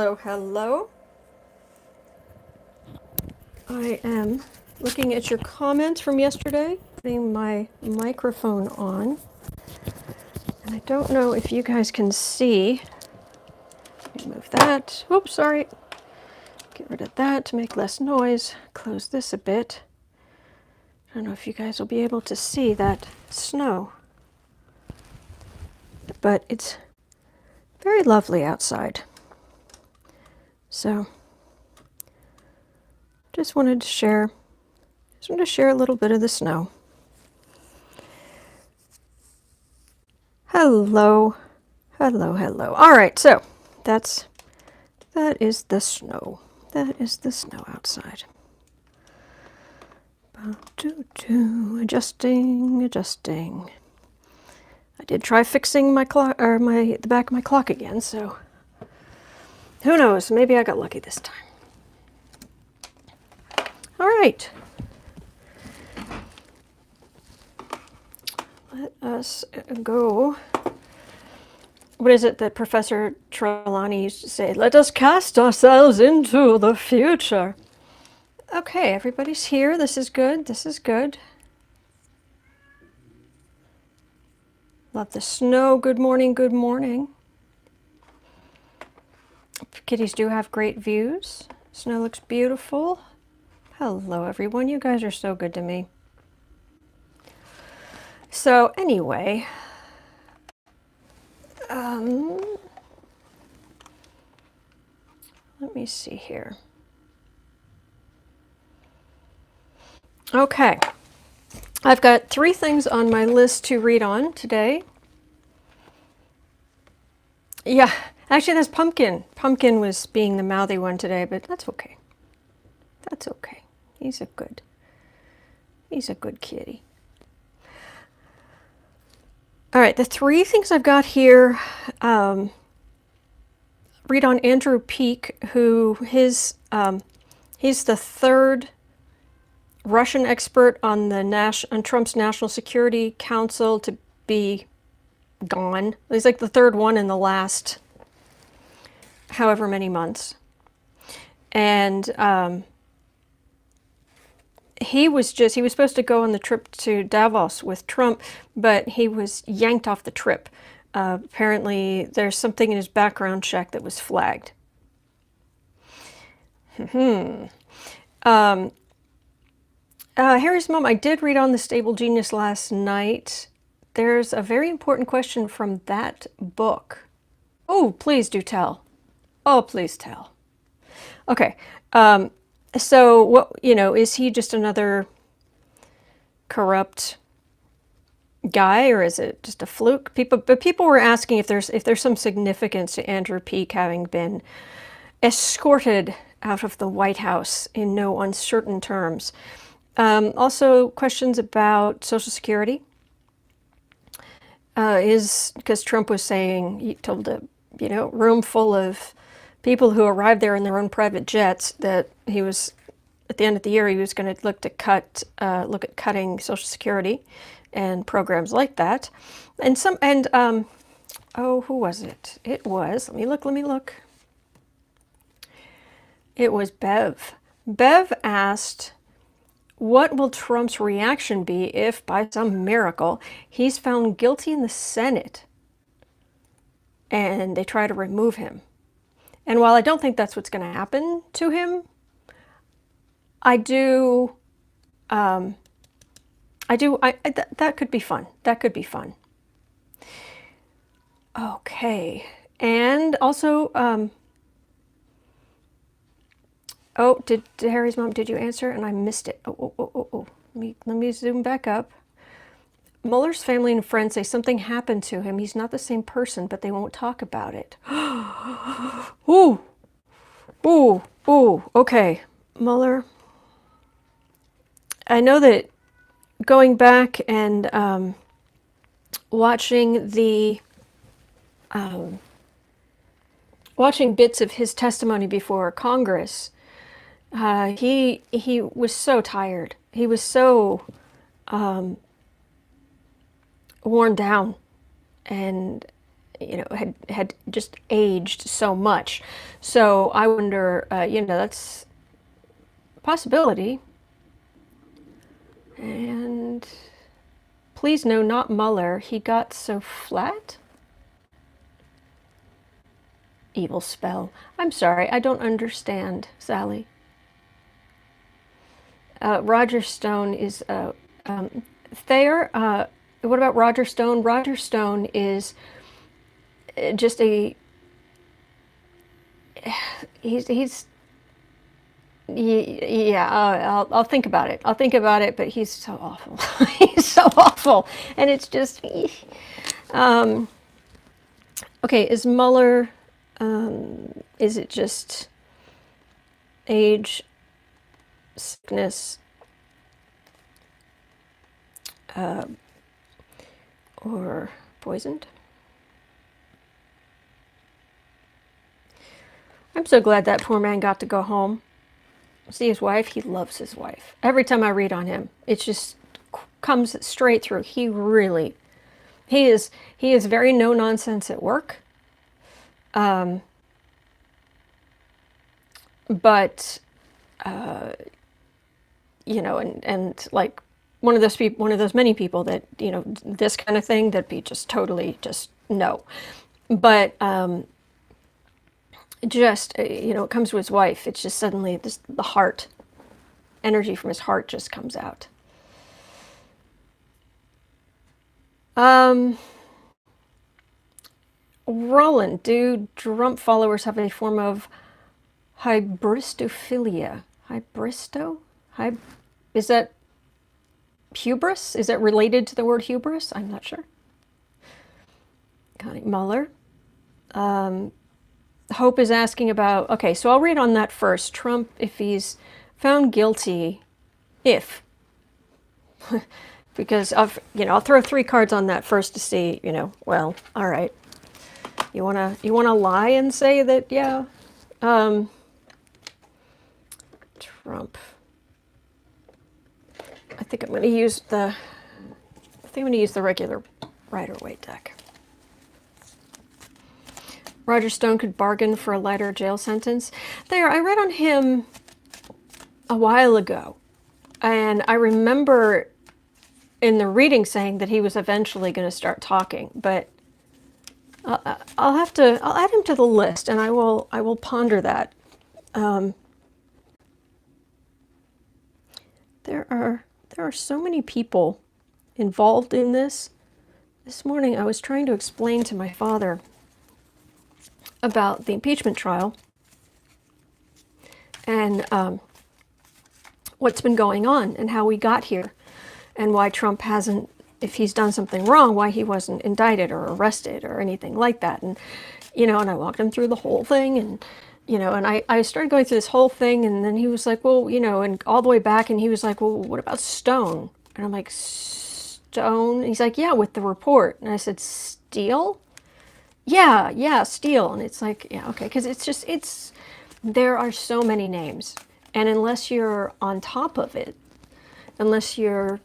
Hello, hello. I am looking at your comments from yesterday, putting my microphone on. And I don't know if you guys can see. Let me move that. Oops, sorry. Get rid of that to make less noise. Close this a bit. I don't know if you guys will be able to see that snow. But it's very lovely outside. So just wanted to share a little bit of the snow. Hello, hello, hello. All right, so that is the snow. That is the snow outside. Adjusting. I did try fixing my clock, or the back of my clock again. So who knows? Maybe I got lucky this time. All right. Let us go. What is it that Professor Trelawney used to say? Let us cast ourselves into the future. Okay, everybody's here. This is good. This is good. Love the snow. Good morning. Good morning. Kitties do have great views. Snow looks beautiful. Hello, everyone. You guys are so good to me. So anyway, let me see here. Okay, I've got 3 things on my list to read on today. Yeah, actually that's Pumpkin. Pumpkin was being the mouthy one today, but that's okay. That's okay. He's a good kitty. All right, the 3 things I've got here, read on Andrew Peek, who he's the 3rd Russian expert on on Trump's National Security Council to be gone. He's like the 3rd one in the last however many months. And he was supposed to go on the trip to Davos with Trump, but he was yanked off the trip. Apparently there's something in his background check that was flagged. Harry's mom, I did read on The Stable Genius last night. There's a very important question from that book. Oh, please do tell. Oh, please tell. Okay. So what, is he just another corrupt guy, or is it just a fluke? People were asking if there's some significance to Andrew Peek having been escorted out of the White House in no uncertain terms. Also, questions about Social Security. Because Trump was saying, he told a room full of people who arrived there in their own private jets that he was, at the end of the year, he was going to look at cutting Social Security and programs like that. Oh, who was it? It was, let me look. It was Bev. Bev asked, what will Trump's reaction be if, by some miracle, he's found guilty in the Senate and they try to remove him? And while I don't think that's what's going to happen to him, that could be fun. That could be fun. Okay. And also, oh, did Harry's mom, did you answer? And I missed it. Oh. Let me zoom back up. Mueller's family and friends say something happened to him. He's not the same person, but they won't talk about it. Ooh. Okay. Mueller. I know that going back and watching bits of his testimony before Congress, he was so tired. He was so worn down, and had just aged so much. So I wonder, that's a possibility. And please no, not Mueller. He got so flat. Evil spell. I'm sorry, I don't understand, Sally. Roger Stone is Thayer. What about Roger Stone? Roger Stone is just a he's yeah. I'll think about it. I'll think about it. But he's so awful. He's so awful, and it's just okay. Is Mueller? Is it just age, sickness, or poisoned? I'm so glad that poor man got to go home, see his wife. He loves his wife. Every time I read on him, it just comes straight through. He is very no nonsense at work. But and like one of those many people that this kind of thing that'd be just totally just no. But it comes to his wife. It's just suddenly the heart energy from his heart just comes out. Roland, do Trump followers have a form of hybristophilia? Is that hubris? Is that related to the word hubris? I'm not sure. Connie Mueller. Hope is asking about, okay, so I'll read on that first. Trump, if he's found guilty, because I'll throw 3 cards on that first to see, well, all right. You wanna lie and say that, yeah, Trump. I think I'm gonna use the regular Rider-Waite deck. Roger Stone could bargain for a lighter jail sentence. I read on him a while ago, and I remember in the reading saying that he was eventually going to start talking, but I'll add him to the list, and I will ponder that. There are so many people involved in this. This morning I was trying to explain to my father about the impeachment trial and what's been going on and how we got here and why Trump hasn't, if he's done something wrong, why he wasn't indicted or arrested or anything like that. And, and I walked him through the whole thing and, and I started going through this whole thing, and then he was like, well, and all the way back, and he was like, well, what about Stone? And I'm like, Stone? And he's like, yeah, with the report. And I said, Steele? Yeah, Steele. And it's like, yeah, okay, because there are so many names. And unless you're on top of it, unless you're,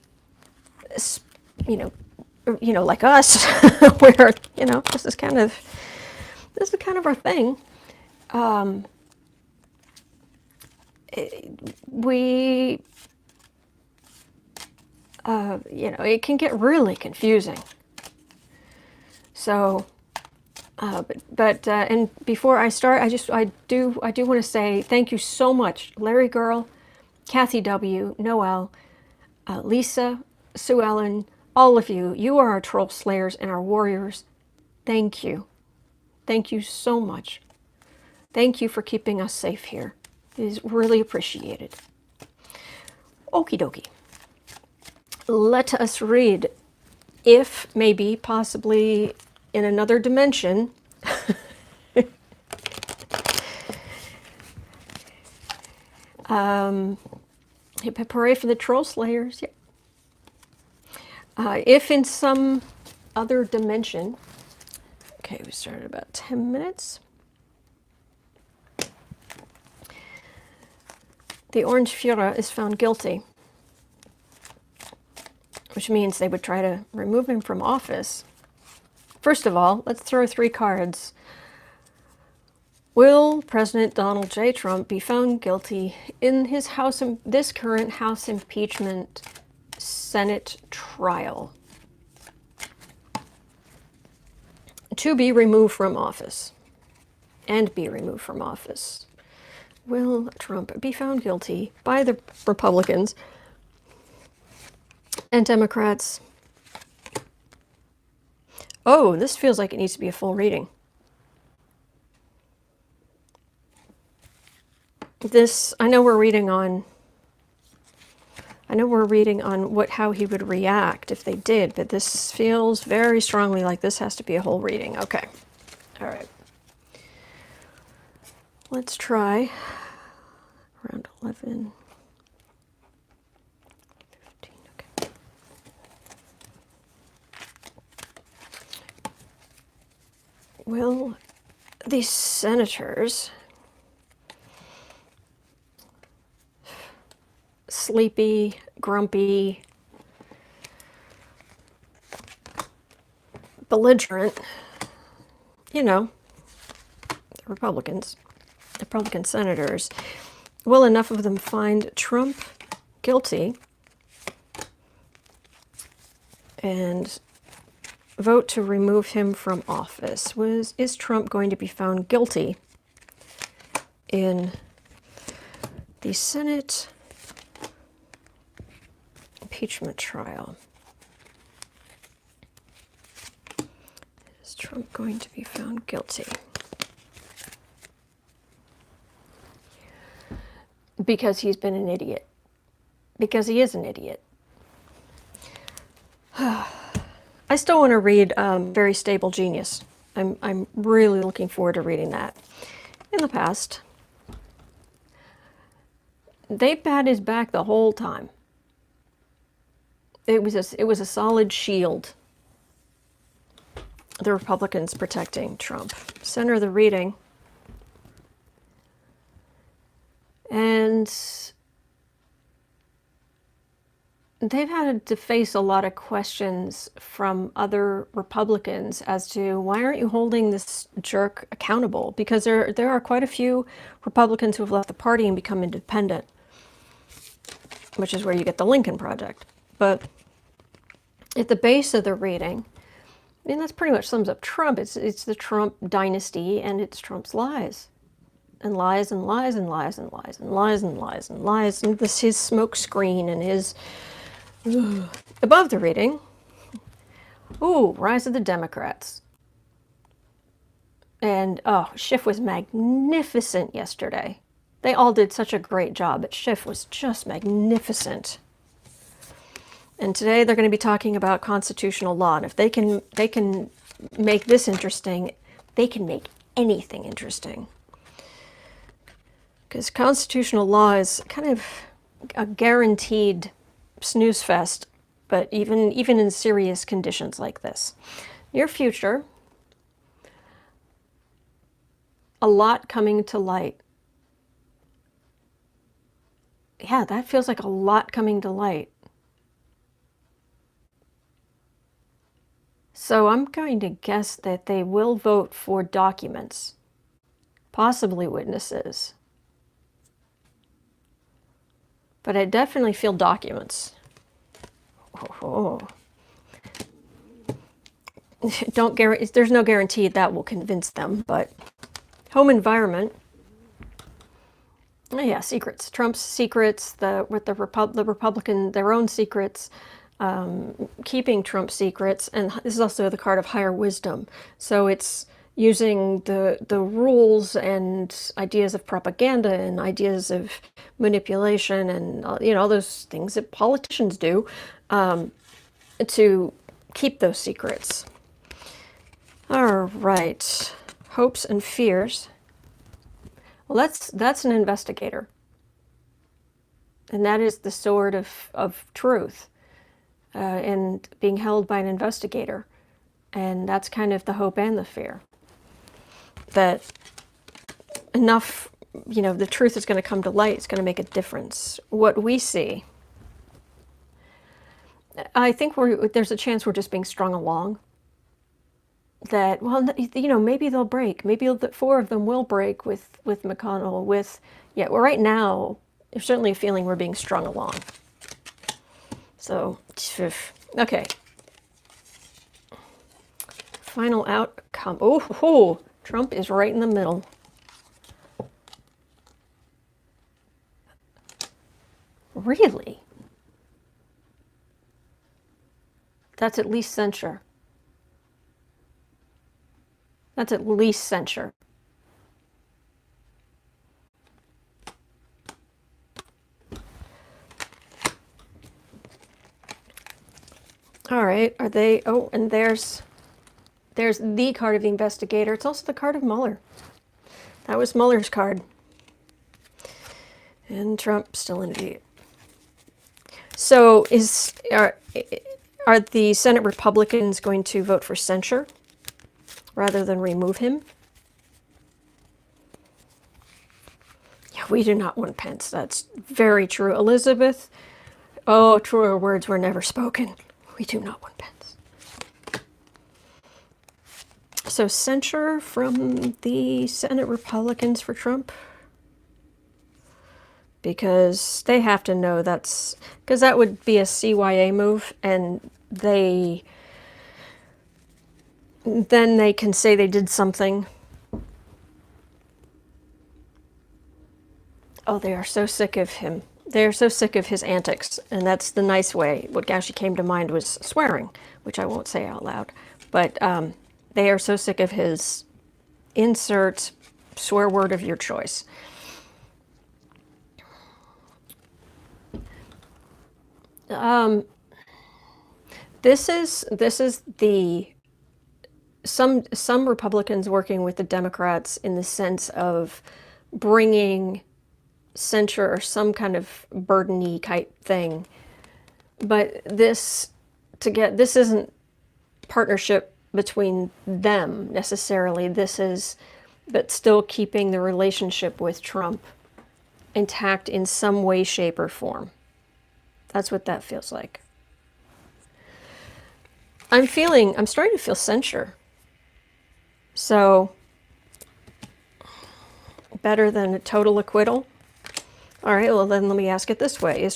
like us, where, this is kind of our thing. It can get really confusing. So, and before I start, I do want to say thank you so much, Larry Girl, Kathy W, Noel, Lisa, Sue Ellen, all of you. You are our troll slayers and our warriors. Thank you. Thank you so much. Thank you for keeping us safe here. It is really appreciated. Okie dokie. Let us read, if maybe, possibly in another dimension, hooray for the troll slayers. Yeah. If in some other dimension, okay, we started about 10 minutes. The Orange Führer is found guilty, which means they would try to remove him from office. First of all, let's throw three cards. Will President Donald J. Trump be found guilty in his this current House impeachment Senate trial to be removed from office and be removed from office? Will Trump be found guilty by the Republicans and Democrats? Oh, this feels like it needs to be a full reading. This, I know we're reading on how he would react if they did, but this feels very strongly like this has to be a whole reading. Okay. All right. Let's try around 11, 15, okay. Will these senators, sleepy, grumpy, belligerent, you know, the Republican senators, will enough of them find Trump guilty and vote to remove him from office? Is Trump going to be found guilty in the Senate impeachment trial? Is Trump going to be found guilty? Because he's been an idiot. Because he is an idiot. I still want to read Very Stable Genius. I'm really looking forward to reading that. In the past, they've had his back the whole time. It was a solid shield. The Republicans protecting Trump. Center of the reading. And they've had to face a lot of questions from other Republicans as to why aren't you holding this jerk accountable? Because there are quite a few Republicans who have left the party and become independent, which is where you get the Lincoln Project. But at the base of the reading, I mean, that's pretty much sums up Trump. It's the Trump dynasty, and it's Trump's lies. And lies and lies and lies and lies and lies and lies and lies. And this his smoke screen and his... Above the reading, rise of the Democrats. And, Schiff was magnificent yesterday. They all did such a great job, but Schiff was just magnificent. And today they're going to be talking about constitutional law. And if they can make this interesting, they can make anything interesting. Because constitutional law is kind of a guaranteed snooze fest, but even in serious conditions like this. Near future, a lot coming to light. Yeah, that feels like a lot coming to light. So I'm going to guess that they will vote for documents, possibly witnesses. But I definitely feel documents. There's no guarantee that will convince them, but home environment. Yeah, secrets. Trump's secrets, the Republican, their own secrets, keeping Trump's secrets, and this is also the card of higher wisdom. So it's using the rules and ideas of propaganda and ideas of manipulation and all those things that politicians do to keep those secrets. All right, hopes and fears. Well, that's an investigator, and that is the sword of truth, and being held by an investigator, and that's kind of the hope and the fear. That enough, the truth is going to come to light. It's going to make a difference. What we see, I think there's a chance we're just being strung along. that, well, maybe they'll break. Maybe the four of them will break with McConnell. Well, right now, there's certainly a feeling we're being strung along. So, okay. Final outcome. Oh, Trump is right in the middle. Really? That's at least censure. That's at least censure. All right, are they, oh, and there's the card of the investigator. It's also the card of Mueller. That was Mueller's card. And Trump still interviewed. So are the Senate Republicans going to vote for censure rather than remove him? Yeah, we do not want Pence. That's very true. Elizabeth, oh, truer words were never spoken. We do not want Pence. So censure from the Senate Republicans for Trump? Because they have to know because that would be a CYA move, and then they can say they did something. Oh, they are so sick of him. They are so sick of his antics, and that's the nice way. What actually came to mind was swearing, which I won't say out loud. But they are so sick of his insert swear word of your choice. This is some Republicans working with the Democrats in the sense of bringing censure or some kind of burden-y type thing. But this isn't partnership between them necessarily. But still keeping the relationship with Trump intact in some way, shape, or form. That's what that feels like. I'm starting to feel censure. So, better than a total acquittal? All right, well then let me ask it this way.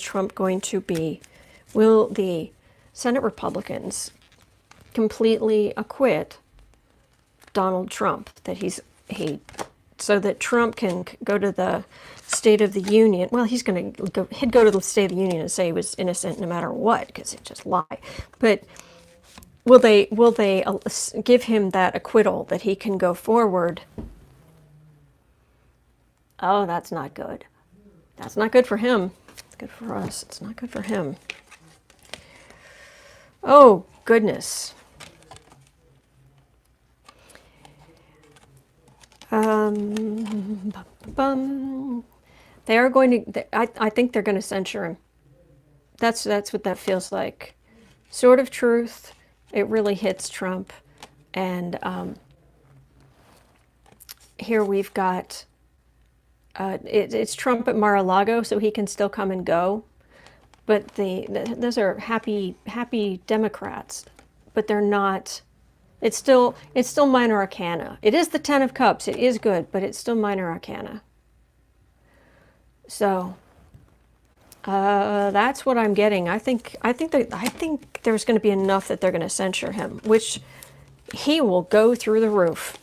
Will the Senate Republicans completely acquit Donald Trump? So that Trump can go to the State of the Union. Well, he'd go to the State of the Union and say he was innocent no matter what, because he'd just lie. But will they give him that acquittal that he can go forward? Oh, that's not good. That's not good for him. It's good for us. It's not good for him. Oh, goodness. They are going to, I think they're going to censure him. That's what that feels like. Sword of Truth. It really hits Trump. And here we've got, it's Trump at Mar-a-Lago, so he can still come and go. But those are happy Democrats, but they're not. It's still minor arcana. It is the Ten of Cups. It is good, but it's still minor arcana. So that's what I'm getting. I think there's going to be enough that they're going to censure him, which he will go through the roof.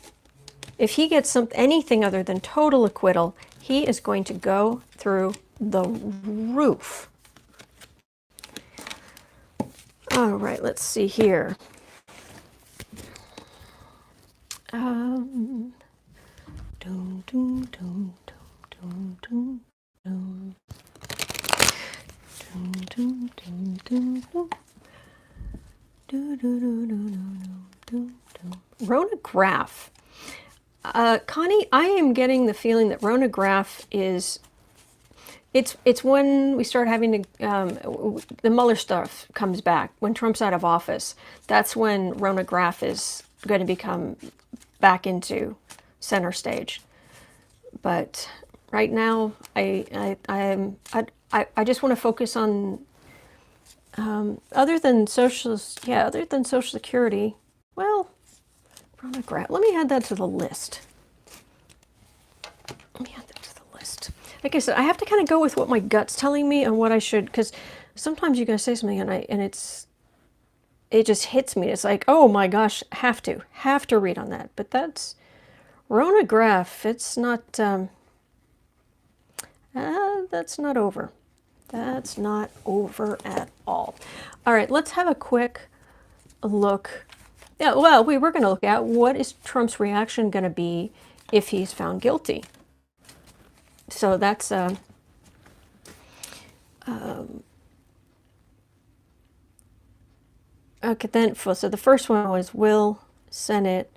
If he gets anything other than total acquittal, he is going to go through the roof. All right, let's see here. Dum, dum, dum, dum, dum, dum, dum. Dum, dum, dum, dum, dum. Do, do, do, do, do, do. Rona Graff. Connie, I am getting the feeling that Rona Graff is... It's when we start having to... the Mueller stuff comes back. When Trump's out of office, that's when Rona Graff is going to become back into center stage. But right now, I just want to focus on other than Social Security. Well, Chronograph. Let me add that to the list. Let me add that to the list. Like I said, I have to kind of go with what my gut's telling me and what I should, because sometimes you guys say something and it just hits me. It's like, oh my gosh, have to read on that. But that's chronograph. It's not. That's not over. That's not over at all. All right, let's have a quick look. Yeah, well, we were going to look at what is Trump's reaction going to be if he's found guilty. So that's okay. Then, so the first one was will Senate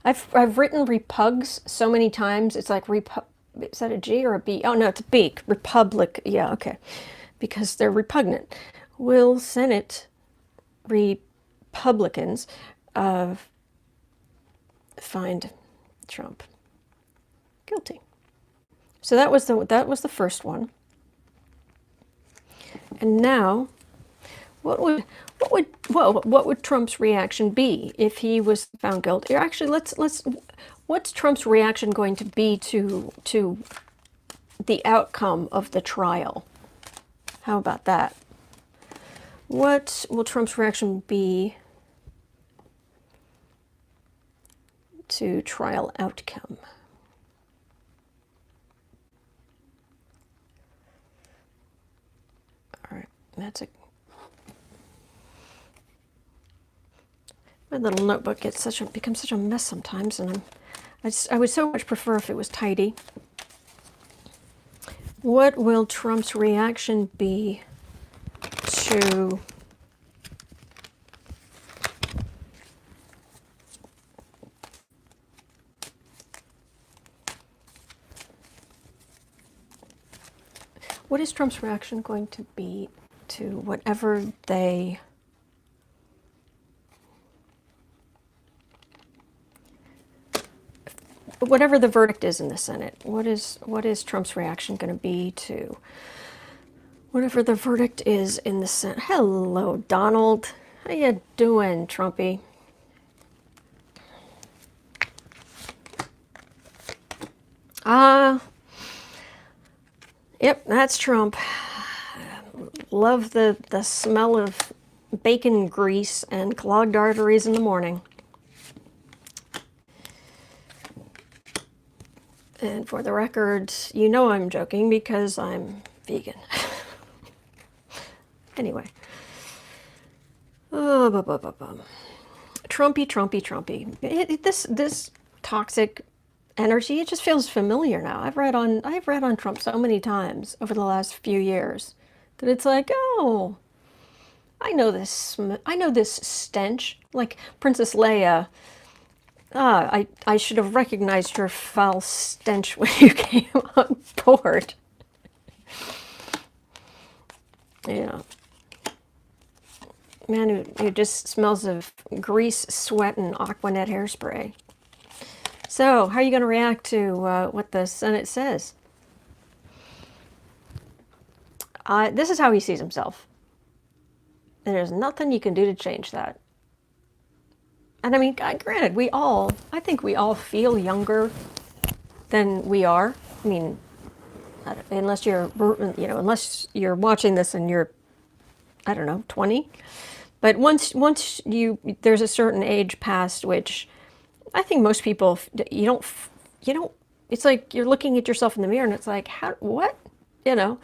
I've written repugs so many times. It's like is that a G or a B? Oh no, it's a B. Republic. Yeah, okay. Because they're repugnant. Will Senate Republicans find Trump guilty? So that was the first one. And now, what would Trump's reaction be if he was found guilty? Or actually, what's Trump's reaction going to be to the outcome of the trial? How about that? What will Trump's reaction be to trial outcome? All right, that's my little notebook becomes such a mess sometimes, and I would so much prefer if it was tidy. What will Trump's reaction be to what is Trump's reaction going to be to whatever the verdict is in the Senate? What is Trump's reaction going to be to whatever the verdict is in the Senate? Hello, Donald. How you doing, Trumpy? Yep, that's Trump. Love the smell of bacon grease and clogged arteries in the morning. And for the record, you know I'm joking because I'm vegan. Anyway. Trumpy. This toxic energy, it just feels familiar now. I've read on Trump so many times over the last few years that it's like, oh, I know this stench. Like Princess Leia. I should have recognized your foul stench when you came on board. Yeah. Man who just smells of grease, sweat, and Aquanet hairspray. So, how are you going to react to what the Senate says? This is how he sees himself. There's nothing you can do to change that. And I mean, granted, I think we all feel younger than we are. I mean, unless you're watching this and you're, I don't know, 20. But once there's a certain age past which I think most people, you don't, it's like you're looking at yourself in the mirror and it's like, what? And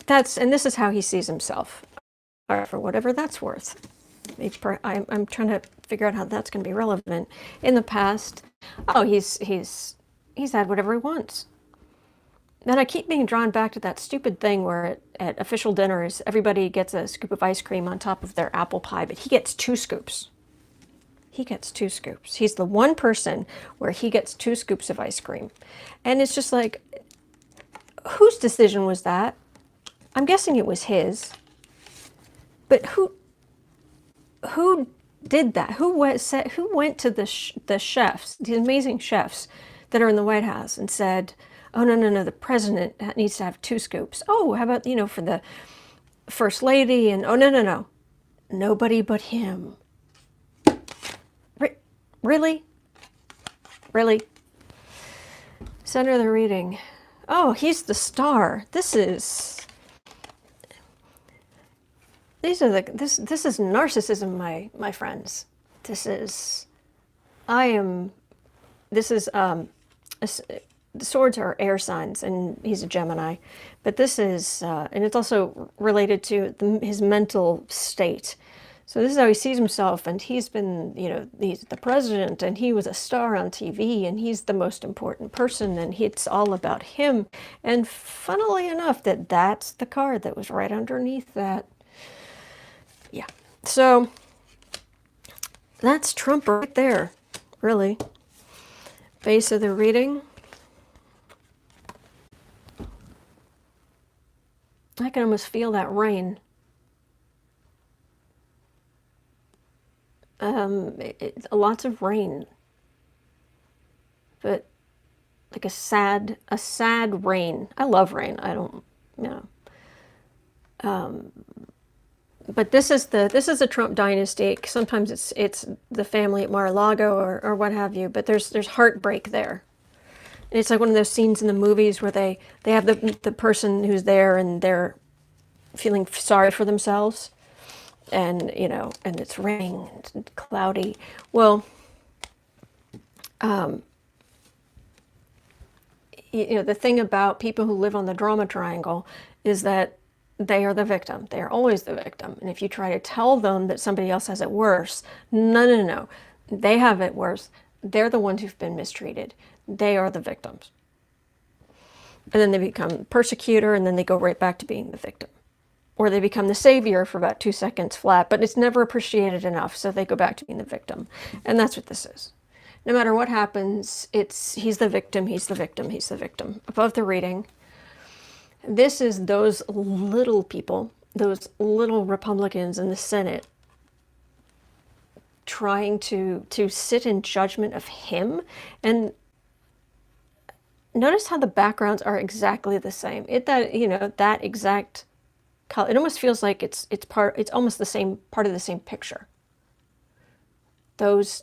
this is how he sees himself, for whatever that's worth. I'm trying to figure out how that's going to be relevant. In the past, he's had whatever he wants. Then I keep being drawn back to that stupid thing where at official dinners, everybody gets a scoop of ice cream on top of their apple pie, but he gets 2 scoops. He gets 2 scoops. He's the one person where he gets 2 scoops of ice cream. And it's just like, whose decision was that? I'm guessing it was his. But who did that? Who went to the chefs, these amazing chefs that are in the White House and said, oh, no, the president needs to have 2 scoops. Oh, how about, for the First Lady, and oh, no. Nobody but him. Really? Really? Center of the reading. Oh, he's the star. This is narcissism, my friends. The swords are air signs, and he's a Gemini, but this is, and it's also related to his mental state. So this is how he sees himself, and he's been, he's the president, and he was a star on TV, and he's the most important person, and it's all about him. And funnily enough, that's the card that was right underneath that. Yeah. So that's Trump right there, really. Base of the reading. I can almost feel that rain. Lots of rain, but like a sad rain. I love rain. I don't, but this is the Trump dynasty. Sometimes it's the family at Mar-a-Lago or what have you. But there's heartbreak there. And it's like one of those scenes in the movies where they have the person who's there and they're feeling sorry for themselves. And, and it's raining and cloudy. Well, the thing about people who live on the drama triangle is that they are the victim. They are always the victim. And if you try to tell them that somebody else has it worse, no. They have it worse. They're the ones who've been mistreated. They are the victims. And then they become persecutor, and then they go right back to being the victim. Or they become the savior for about 2 seconds flat, but it's never appreciated enough, so they go back to being the victim. And that's what this is. No matter what happens, he's the victim, he's the victim, he's the victim. Above the reading, this is those little people, those little Republicans in the Senate trying to sit in judgment of him. And notice how the backgrounds are exactly the same. That exact color. It almost feels like it's almost the same part of the same picture. Those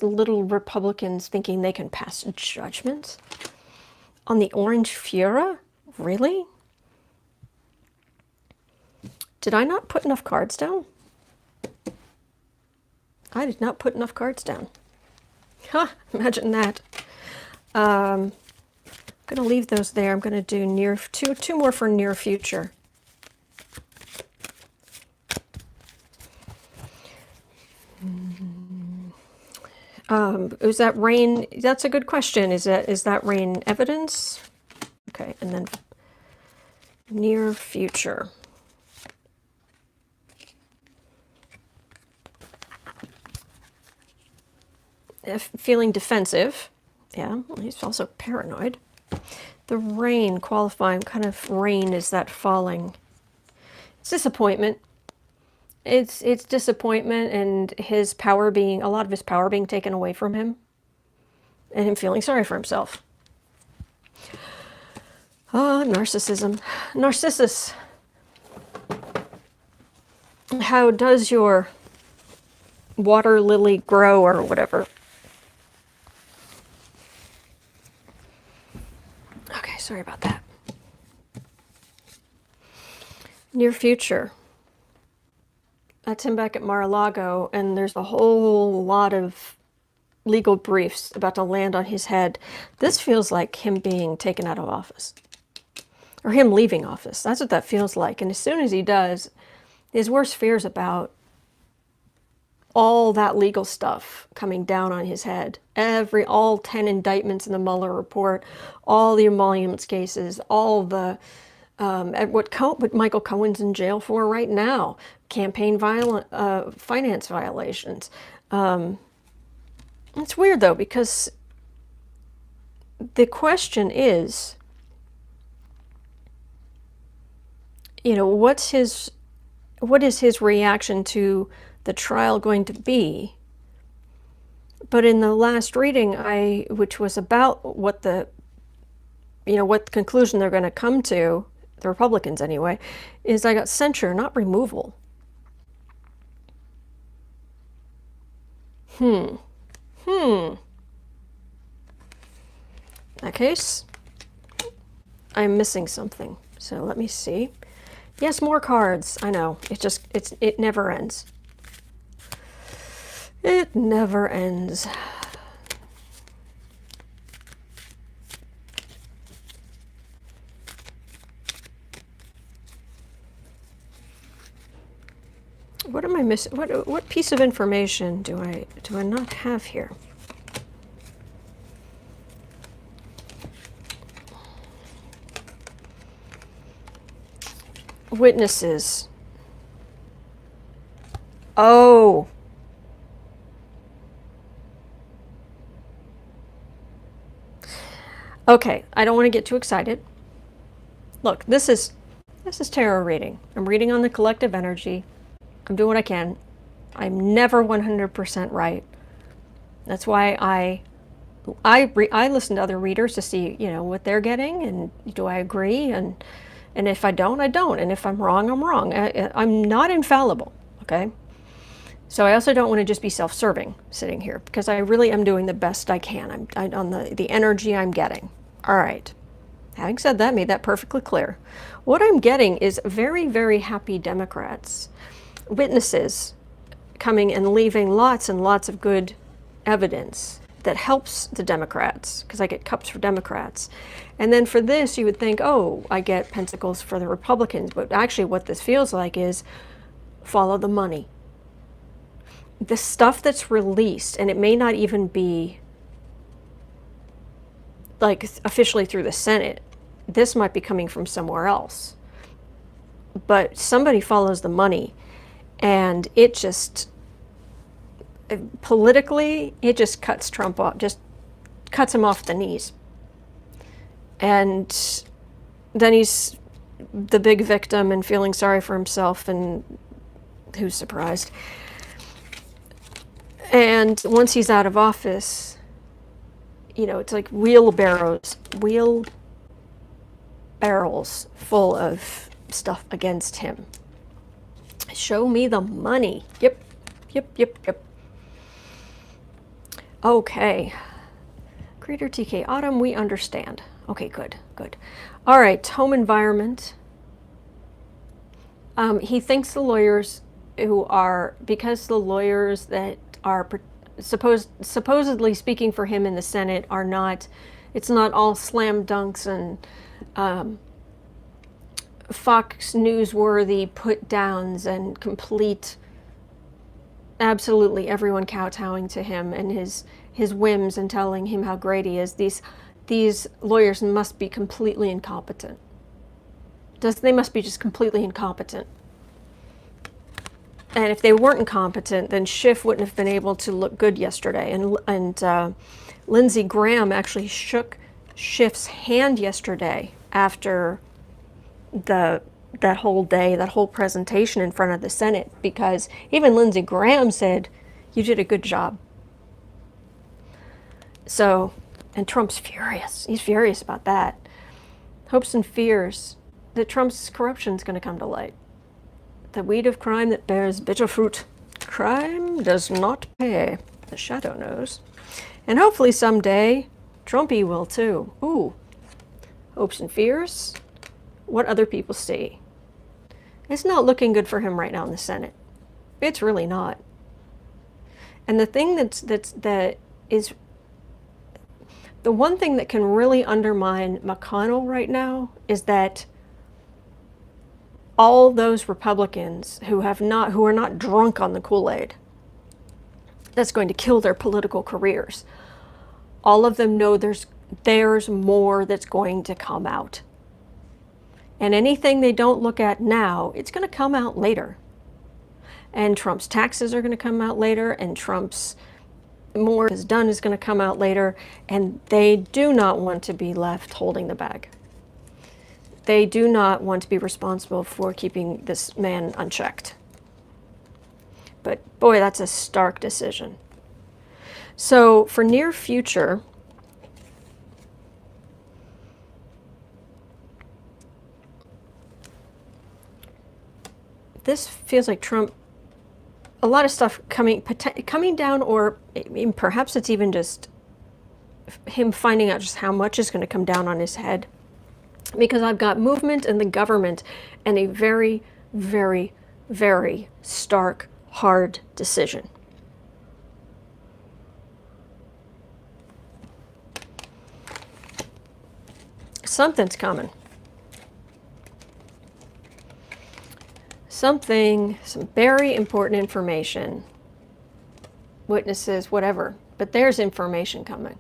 little Republicans thinking they can pass judgment on the Orange Fuhrer? Really? Did I not put enough cards down? I did not put enough cards down. Ha! Imagine that. I'm going to leave those there. I'm going to do two more for near future. Is that rain? That's a good question. Is that rain evidence? Okay, and then near future. Feeling defensive. Yeah, well, he's also paranoid. The rain, qualifying, kind of rain is that falling. It's disappointment. It's disappointment, and a lot of his power being taken away from him, and him feeling sorry for himself. Narcissism. Narcissus. How does your water lily grow, or whatever? Okay, sorry about that. Near future. That's him back at Mar-a-Lago, and there's a whole lot of legal briefs about to land on his head. This feels like him being taken out of office, or him leaving office. That's what that feels like. And as soon as he does, his worst fears about all that legal stuff coming down on his head, all 10 indictments in the Mueller report, all the emoluments cases, all the what Michael Cohen's in jail for right now, campaign finance violations. It's weird though, because the question is, what is his reaction to the trial going to be? But in the last reading, which was about what conclusion they're going to come to, the Republicans anyway, is I got censure, not removal. In that case, I'm missing something. So let me see. Yes, more cards. I know. It never ends. It never ends. What am I missing? What piece of information do I not have here? Witnesses. Oh. Okay, I don't want to get too excited. Look, this is tarot reading. I'm reading on the collective energy. I'm doing what I can. I'm never 100% right. That's why I listen to other readers to see, what they're getting, and do I agree, and if I don't, I don't, and if I'm wrong, I'm wrong. I'm not infallible, okay? So I also don't want to just be self-serving sitting here, because I really am doing the best I can. I'm on the energy I'm getting. All right. Having said that, made that perfectly clear. What I'm getting is very, very happy Democrats, witnesses coming and leaving lots and lots of good evidence that helps the Democrats, because I get cups for Democrats. And then for this, you would think, oh, I get pentacles for the Republicans. But actually what this feels like is follow the money. The stuff that's released, and it may not even be like officially through the Senate. This might be coming from somewhere else. But somebody follows the money, and it just, politically, it just cuts Trump off, just cuts him off the knees. And then he's the big victim and feeling sorry for himself, and who's surprised? And once he's out of office, it's like wheelbarrows full of stuff against him. Show me the money. Yep. Okay. Creator TK Autumn, we understand. Okay, good. All right, home environment. He thinks the lawyers because the lawyers that are supposedly speaking for him in the Senate are not, it's not all slam dunks and Fox Newsworthy put downs and complete, absolutely everyone kowtowing to him and his whims and telling him how great he is. These lawyers must be completely incompetent. They must be just completely incompetent. And if they weren't incompetent, then Schiff wouldn't have been able to look good yesterday. And Lindsey Graham actually shook Schiff's hand yesterday after that whole day, that whole presentation in front of the Senate, because even Lindsey Graham said, "You did a good job." So, and Trump's furious. He's furious about that. Hopes and fears that Trump's corruption is going to come to light. The weed of crime that bears bitter fruit. Crime does not pay. The shadow knows. And hopefully someday, Trumpy will too. Ooh. Hopes and fears. What other people see. It's not looking good for him right now in the Senate. It's really not. And the thing that is the one thing that can really undermine McConnell right now is that all those Republicans who are not drunk on the Kool-Aid, that's going to kill their political careers. All of them know there's more that's going to come out. And anything they don't look at now, it's going to come out later. And Trump's taxes are going to come out later, and Trump's more is done is going to come out later, and they do not want to be left holding the bag. They do not want to be responsible for keeping this man unchecked. But boy, that's a stark decision. So for near future, this feels like Trump, a lot of stuff coming down, or perhaps it's even just him finding out just how much is going to come down on his head. Because I've got movement in the government and a very, very, very stark, hard decision. Something's coming. Some very important information. Witnesses, whatever. But there's information coming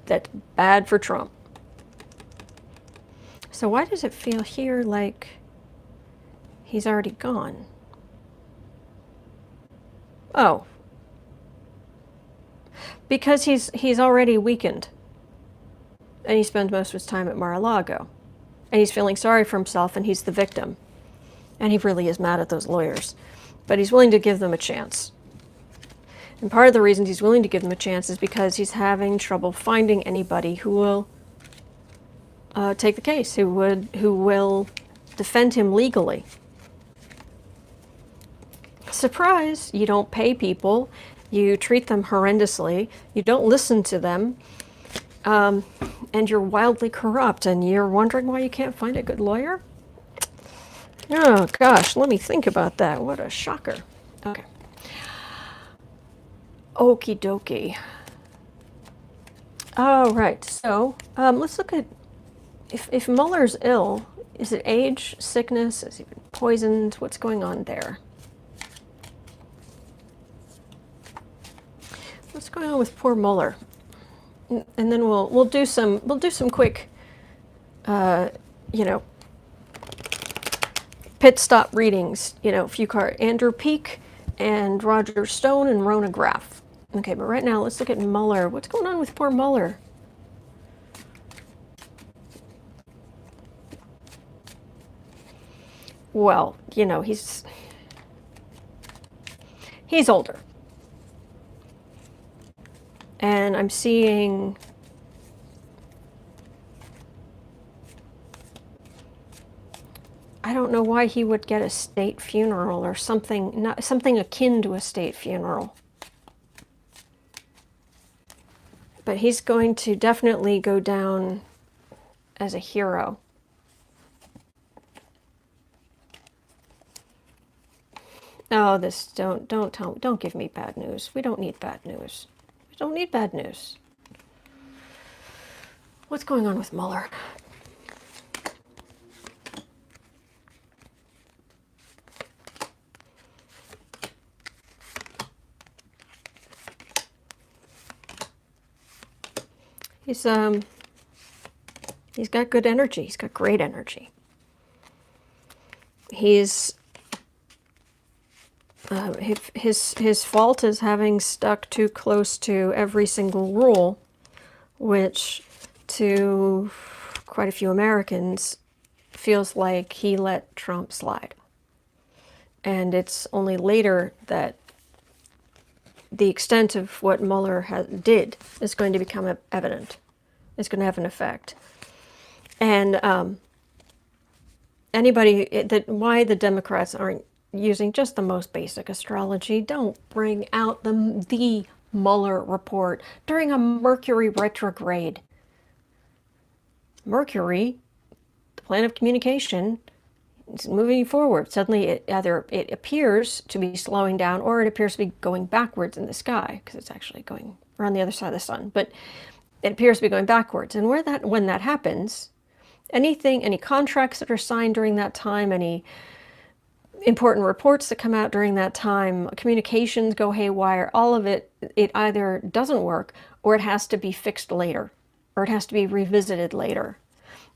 that's bad for Trump. So why does it feel here like he's already gone? Oh. Because he's already weakened. And he spends most of his time at Mar-a-Lago. And he's feeling sorry for himself, and he's the victim. And he really is mad at those lawyers. But he's willing to give them a chance. And part of the reason he's willing to give them a chance is because he's having trouble finding anybody who will take the case, who will defend him legally. Surprise, you don't pay people, you treat them horrendously, you don't listen to them, and you're wildly corrupt, and you're wondering why you can't find a good lawyer? Oh gosh, let me think about that. What a shocker. Okay. Okie dokie. All right, so let's look at if Mueller's ill. Is it age, sickness? Is he been poisoned? What's going on there? What's going on with poor Mueller? And then we'll do some quick, pit stop readings. A few cards: Andrew Peak and Roger Stone and Rona Graff. Okay, but right now let's look at Mueller. What's going on with poor Mueller? Well, he's older. And I'm seeing I don't know why he would get a state funeral or something, something akin to a state funeral. But he's going to definitely go down as a hero. Oh, don't give me bad news. We don't need bad news. We don't need bad news. What's going on with Mueller? He's got good energy. He's got great energy. His fault is having stuck too close to every single rule, which to quite a few Americans feels like he let Trump slide. And it's only later that the extent of what Mueller did is going to become evident. It's going to have an effect. And why the Democrats aren't using just the most basic astrology. Don't bring out the Mueller report during a Mercury retrograde. Mercury, the planet of communication, is moving forward. Suddenly it appears to be slowing down, or it appears to be going backwards in the sky, because it's actually going around the other side of the sun. But it appears to be going backwards. And when that happens, any contracts that are signed during that time, any important reports that come out during that time, communications go haywire, all of it either doesn't work, or it has to be fixed later, or it has to be revisited later.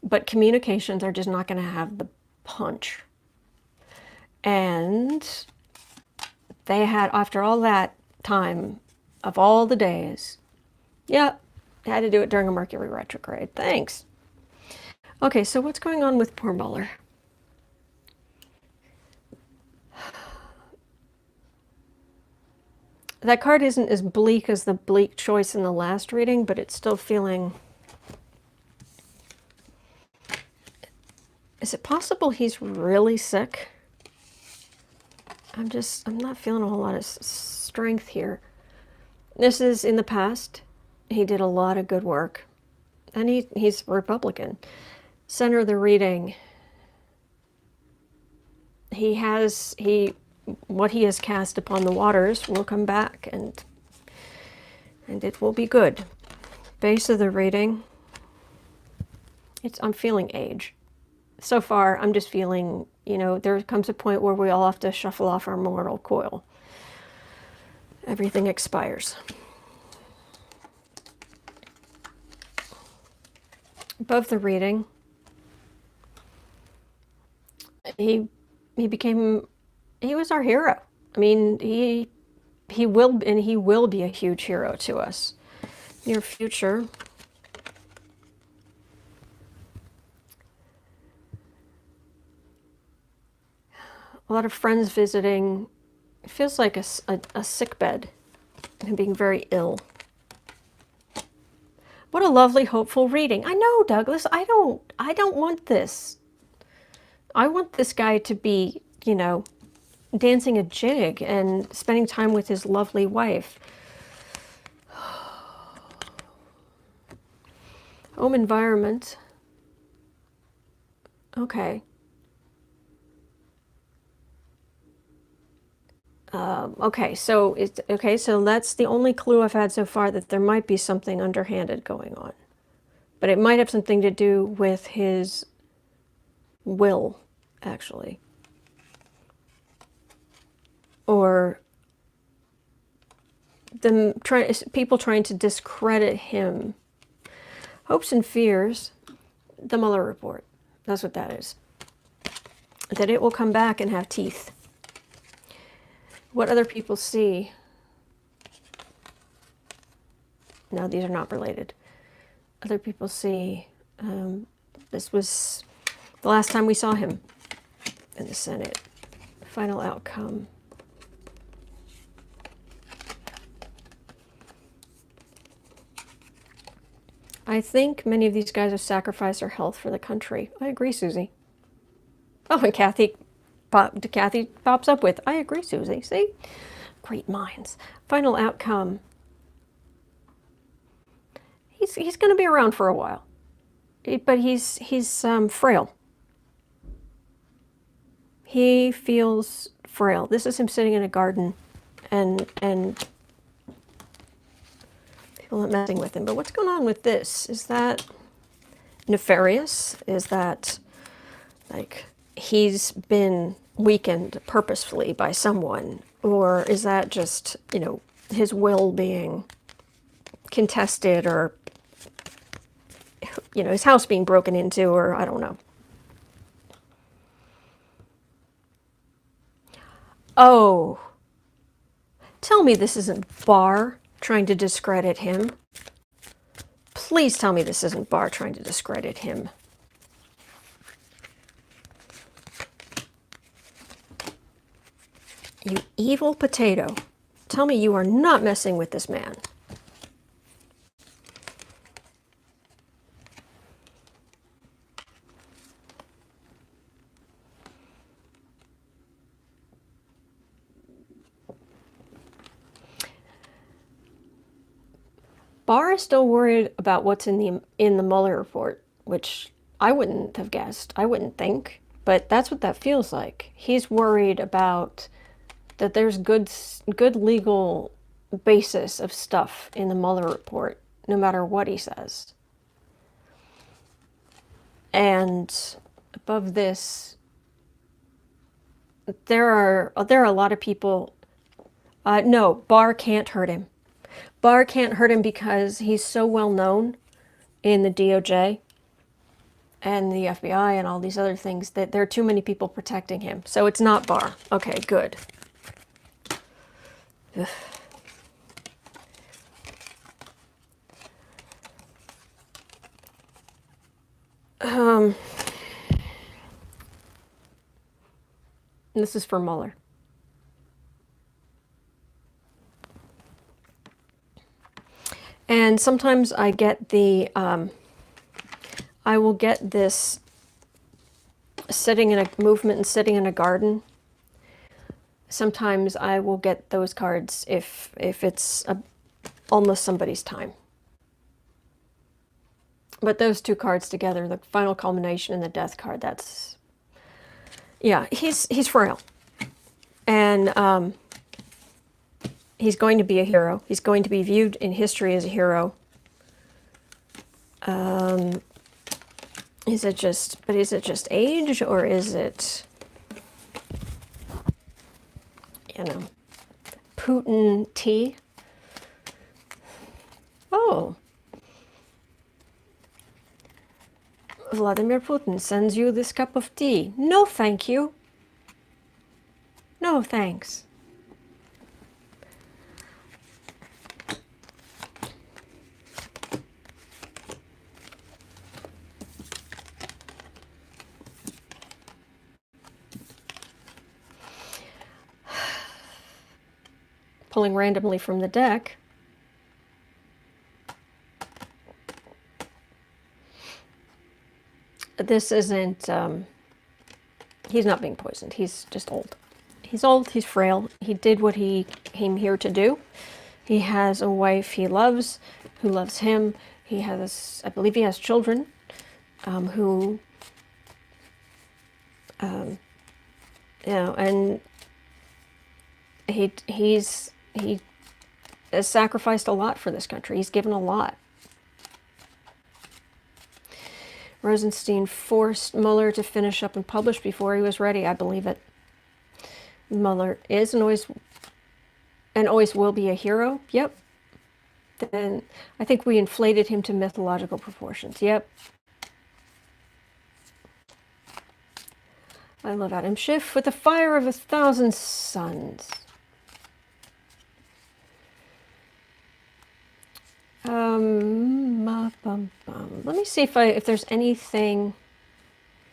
But communications are just not going to have the punch. And they had, after all that time of all the days, yeah, they had to do it during a Mercury retrograde. Thanks. Okay, so what's going on with poor Mueller? That card isn't as bleak as the bleak choice in the last reading, but it's still feeling Is it possible he's really sick? I'm not feeling a whole lot of strength here. This is in the past. He did a lot of good work. And he's Republican. Center of the reading. What he has cast upon the waters will come back, and it will be good. Base of the reading. I'm feeling age. So far, I'm just feeling, there comes a point where we all have to shuffle off our mortal coil. Everything expires. Above the reading, he was our hero. I mean, he will be a huge hero to us. Near future. A lot of friends visiting. It feels like a sick bed and being very ill. What a lovely, hopeful reading. I know, Douglas. I don't want this. I want this guy to be, dancing a jig and spending time with his lovely wife. Home environment. Okay. So that's the only clue I've had so far, that there might be something underhanded going on. But it might have something to do with his will, actually. Or people trying to discredit him. Hopes and fears, the Mueller report. That's what that is. That it will come back and have teeth. What other people see. No, these are not related. Other people see. This was the last time we saw him in the Senate. Final outcome. I think many of these guys have sacrificed their health for the country. I agree, Susie. Oh, and Kathy pops up with, I agree, Susie. See? Great minds. Final outcome. He's going to be around for a while. But he's frail. He feels frail. This is him sitting in a garden and people are messing with him. But what's going on with this? Is that nefarious? Is that like he's been weakened purposefully by someone? Or is that just, his will being contested, or, his house being broken into, or I don't know. Oh, tell me this isn't Barr trying to discredit him. Please tell me this isn't Barr trying to discredit him. You evil potato. Tell me you are not messing with this man. Barr is still worried about what's in the Mueller report, which I wouldn't have guessed. I wouldn't think, but that's what that feels like. He's worried about that there's good legal basis of stuff in the Mueller report, no matter what he says. And above this, there are a lot of people. No, Barr can't hurt him. Barr can't hurt him because he's so well known in the DOJ and the FBI and all these other things that there are too many people protecting him. So it's not Barr. Okay, good. This is for Mueller. And sometimes I get I will get this sitting in a movement and sitting in a garden. Sometimes I will get those cards if it's almost somebody's time. But those two cards together, the final culmination and the death card, that's, yeah, he's frail. And he's going to be a hero. He's going to be viewed in history as a hero. Is it just age, or is it, Putin tea? Oh. Vladimir Putin sends you this cup of tea. No, thank you. No, thanks. Pulling randomly from the deck. This isn't, he's not being poisoned. He's just old. He's old, he's frail. He did what he came here to do. He has a wife he loves, who loves him. He has, I believe he has children, who, and he has sacrificed a lot for this country. He's given a lot. Rosenstein forced Mueller to finish up and publish before he was ready. I believe it. Mueller is and always will be a hero. Yep. Then I think we inflated him to mythological proportions. Yep. I love Adam Schiff with the fire of 1,000 suns. Let me see if there's anything.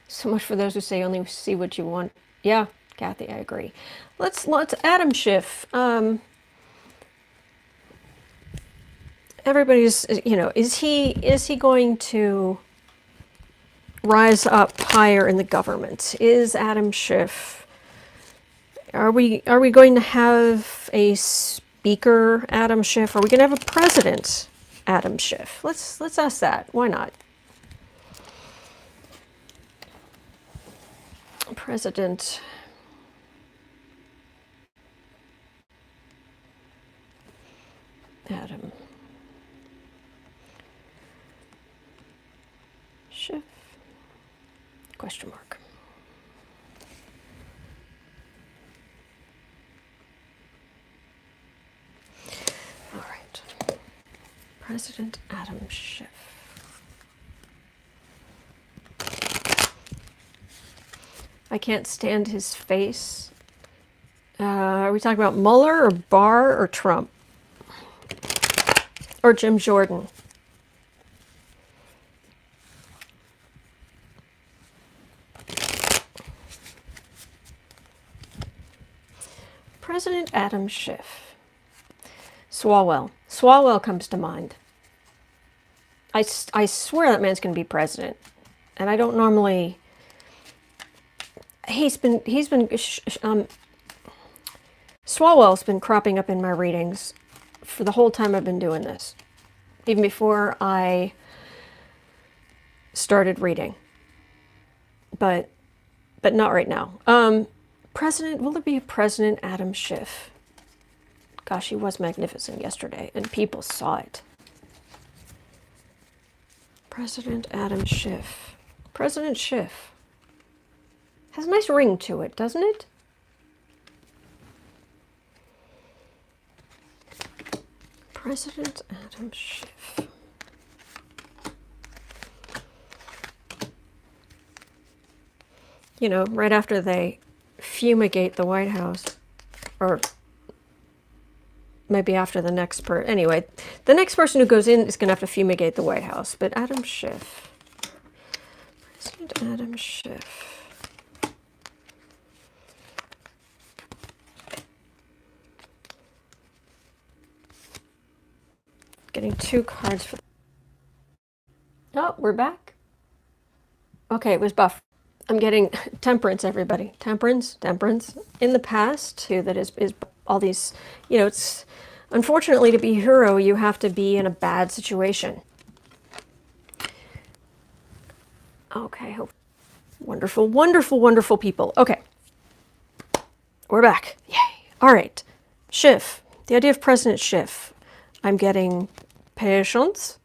So much for those who say only see what you want. Yeah, Kathy, I agree. Let's Adam Schiff. Everybody's, is he going to rise up higher in the government? Is Adam Schiff? Are we going to have a speaker Adam Schiff? Are we going to have a president Adam Schiff? Let's ask that. Why not? President Adam Schiff? Question mark. All right. President Adam Schiff. I can't stand his face. Are we talking about Mueller or Barr or Trump? Or Jim Jordan? President Adam Schiff. Swalwell. Swalwell comes to mind. I swear that man's going to be president. And I don't normally... Swalwell's been cropping up in my readings for the whole time I've been doing this. Even before I started reading. But not right now. Will there be a President Adam Schiff? Gosh, he was magnificent yesterday, and people saw it. President Adam Schiff. President Schiff. Has a nice ring to it, doesn't it? President Adam Schiff. Right after they fumigate the White House, or maybe after the next anyway, the next person who goes in is going to have to fumigate the White House. But Adam Schiff. President Adam Schiff. Getting two cards for... Oh, we're back. Okay, it was buff. I'm getting temperance, everybody. Temperance, temperance. In the past, too, that is all these, it's unfortunately to be a hero, you have to be in a bad situation. Okay, wonderful, wonderful, wonderful people. Okay, we're back. Yay. All right. Schiff, the idea of President Schiff. I'm getting patience.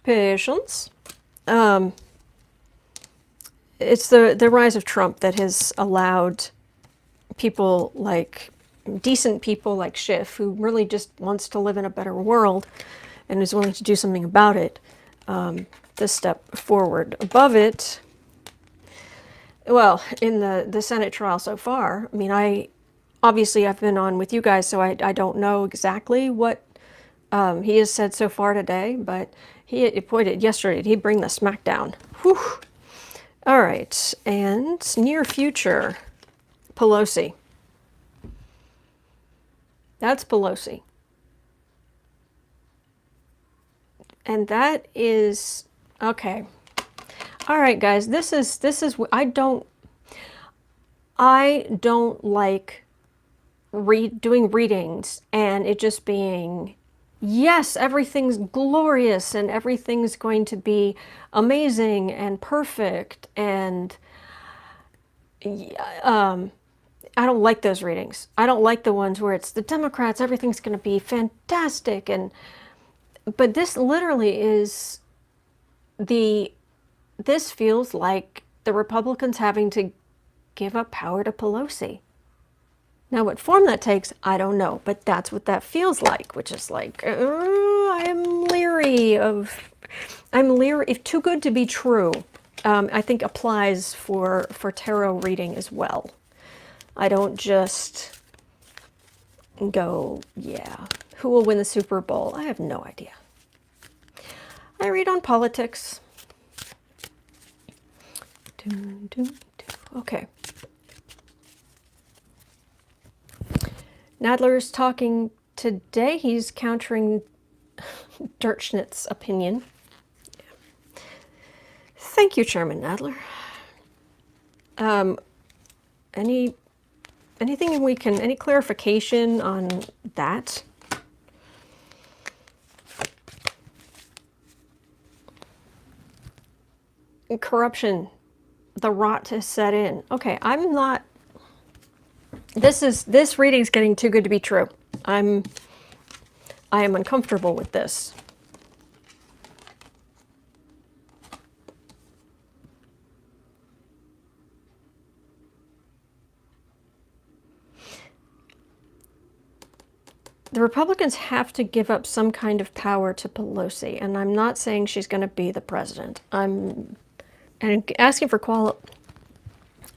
Patience. It's the rise of Trump that has allowed people like, decent people like Schiff, who really just wants to live in a better world and is willing to do something about it, this step forward. Above it, well, in the Senate trial so far, I mean, obviously I've been on with you guys, so I don't know exactly what he has said so far today, but he pointed yesterday, he'd bring the smackdown. Whew. All right, and near future, Pelosi. That's Pelosi. And that is, okay. All right, guys, this is, I don't like doing readings and it just being, yes, everything's glorious and everything's going to be amazing and perfect, and I don't like those readings. I don't like the ones where it's the Democrats, everything's going to be fantastic, but this literally is this feels like the Republicans having to give up power to Pelosi. Now, what form that takes, I don't know, but that's what that feels like, which is like, I'm leery. If too good to be true, I think applies for tarot reading as well. I don't just go, yeah, who will win the Super Bowl? I have no idea. I read on politics. Okay. Nadler's talking today. He's countering Dirtschnitt's opinion. Yeah. Thank you, Chairman Nadler. Anything we can, any clarification on that? Corruption, the rot has set in. Okay, I'm not, this reading's getting too good to be true. I am uncomfortable with this. The Republicans have to give up some kind of power to Pelosi, and I'm not saying she's going to be the president. I'm asking for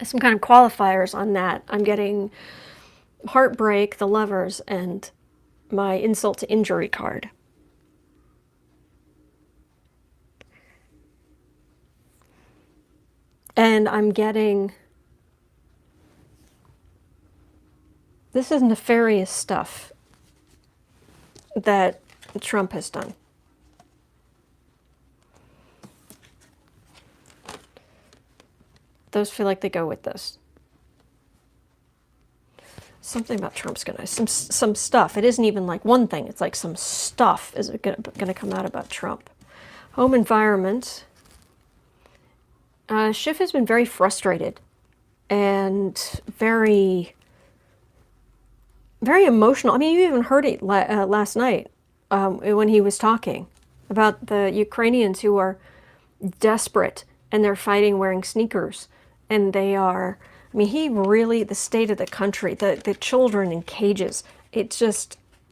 some kind of qualifiers on that. I'm getting heartbreak, the lovers, and my insult to injury card. And I'm getting, this is nefarious stuff that Trump has done. Those feel like they go with this. Something about Trump's gonna, some stuff. It isn't even like one thing. It's like some stuff is gonna come out about Trump. Home environment. Schiff has been very frustrated and very, very emotional. I mean, you even heard it last night when he was talking about the Ukrainians who are desperate and they're fighting wearing sneakers. And they are, I mean, he really, the state of the country, the children in cages, it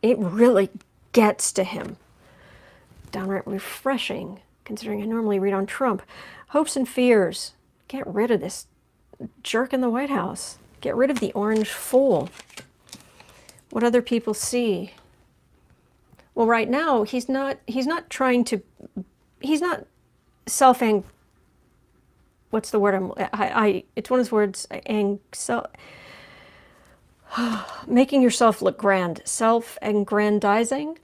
really gets to him. Downright refreshing, considering I normally read on Trump. Hopes and fears. Get rid of this jerk in the White House. Get rid of the orange fool. What other people see. Well, right now, he's not trying to, he's not what's the word it's one of those words, making yourself look grand, self-aggrandizing.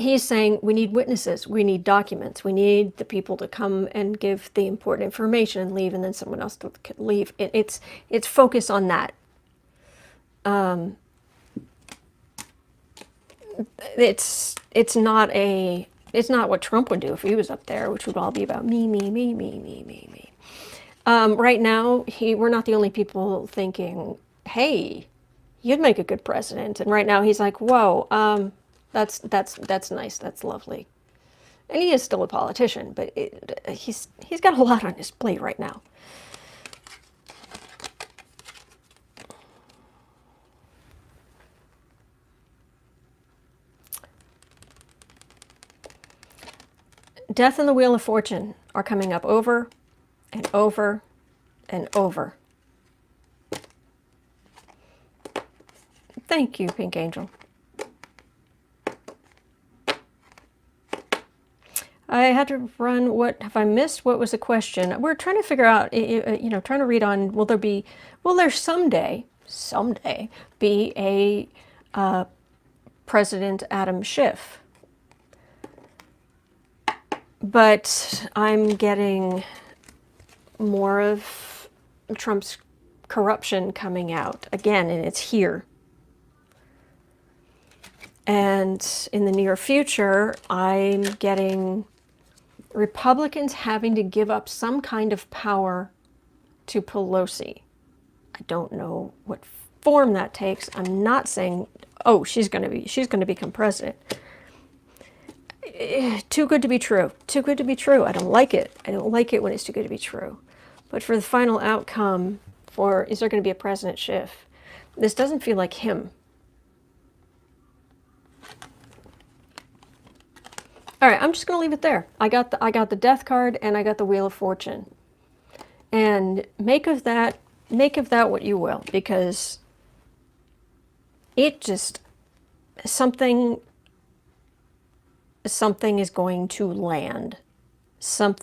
he's saying we need witnesses, we need documents, we need the people to come and give the important information and leave, and then someone else to leave. It's focus on that. It's not what Trump would do if he was up there, which would all be about me, me, me, me, me, me, me. Right now, we're not the only people thinking, hey, you'd make a good president. And right now he's like, whoa, that's nice, that's lovely. And he is still a politician, but he's got a lot on his plate right now. Death and the Wheel of Fortune are coming up over and over and over. Thank you, Pink Angel. I had to run. What have I missed? What was the question? We're trying to figure out, trying to read on, will there someday be a President Adam Schiff? But I'm getting more of Trump's corruption coming out again, and it's here. And in the near future, I'm getting Republicans having to give up some kind of power to Pelosi. I don't know what form that takes. I'm not saying, oh, she's going to become president. Too good to be true. Too good to be true. I don't like it. I don't like it when it's too good to be true. But for the final outcome, is there going to be a President Schiff? This doesn't feel like him. All right, I'm just going to leave it there. I got the Death card and I got the Wheel of Fortune. And make of that what you will, because it just something is going to land. Some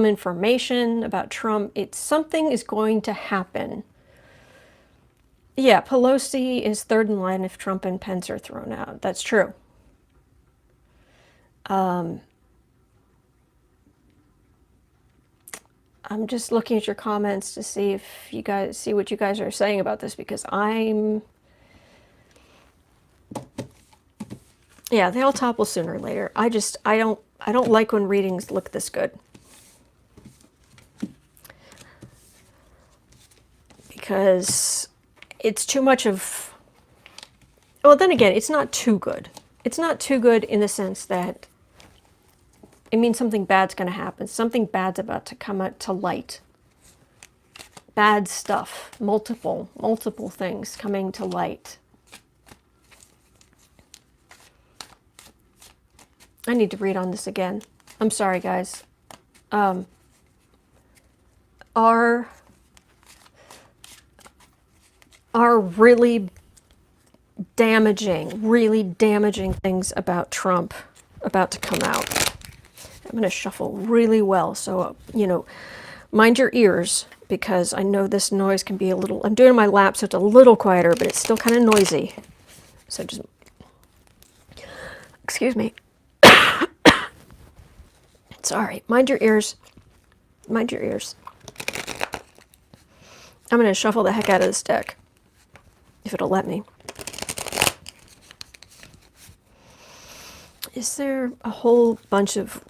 information about Trump. Something is going to happen. Yeah, Pelosi is third in line if Trump and Pence are thrown out. That's true. I'm just looking at your comments to see if you guys see what you guys are saying about this, because yeah, they all topple sooner or later. I don't like when readings look this good. Because it's too much of, well, then again, it's not too good. It's not too good in the sense that it means something bad's going to happen. Something bad's about to come out to light. Bad stuff. Multiple things coming to light. I need to read on this again. I'm sorry, guys. Are really damaging things about Trump about to come out. I'm going to shuffle really well, so, mind your ears, because I know this noise can be a little, I'm doing my lap, so it's a little quieter, but it's still kind of noisy. So just, excuse me. Sorry, mind your ears. Mind your ears. I'm going to shuffle the heck out of this deck, if it'll let me. Is there a whole bunch of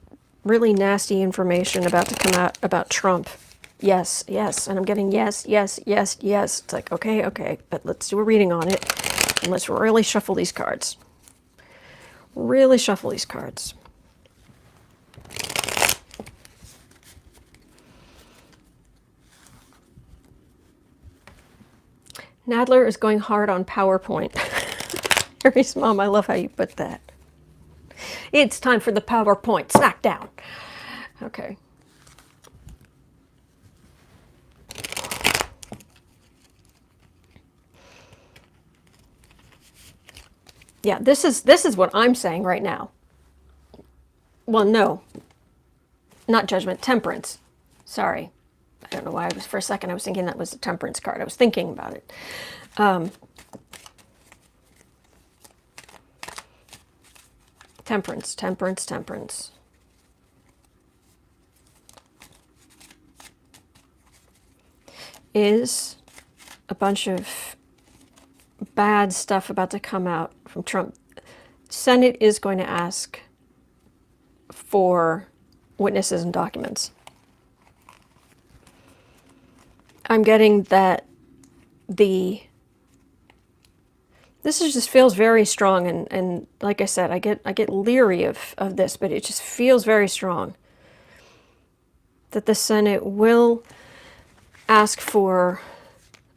really nasty information about to come out about Trump? Yes, and I'm getting yes. It's like, okay, but let's do a reading on it, and let's really shuffle these cards. Really shuffle these cards. Nadler is going hard on PowerPoint. Harry's mom, I love how you put that. It's time for the PowerPoint. Snack down. Okay. Yeah, this is what I'm saying right now. Well, no. Not judgment, temperance. Sorry. I don't know why for a second I was thinking that was a temperance card. I was thinking about it. Temperance, temperance, temperance. Is a bunch of bad stuff about to come out from Trump. Senate is going to ask for witnesses and documents. I'm getting that this just feels very strong, and like I said, I get leery of this, but it just feels very strong that the Senate will ask for,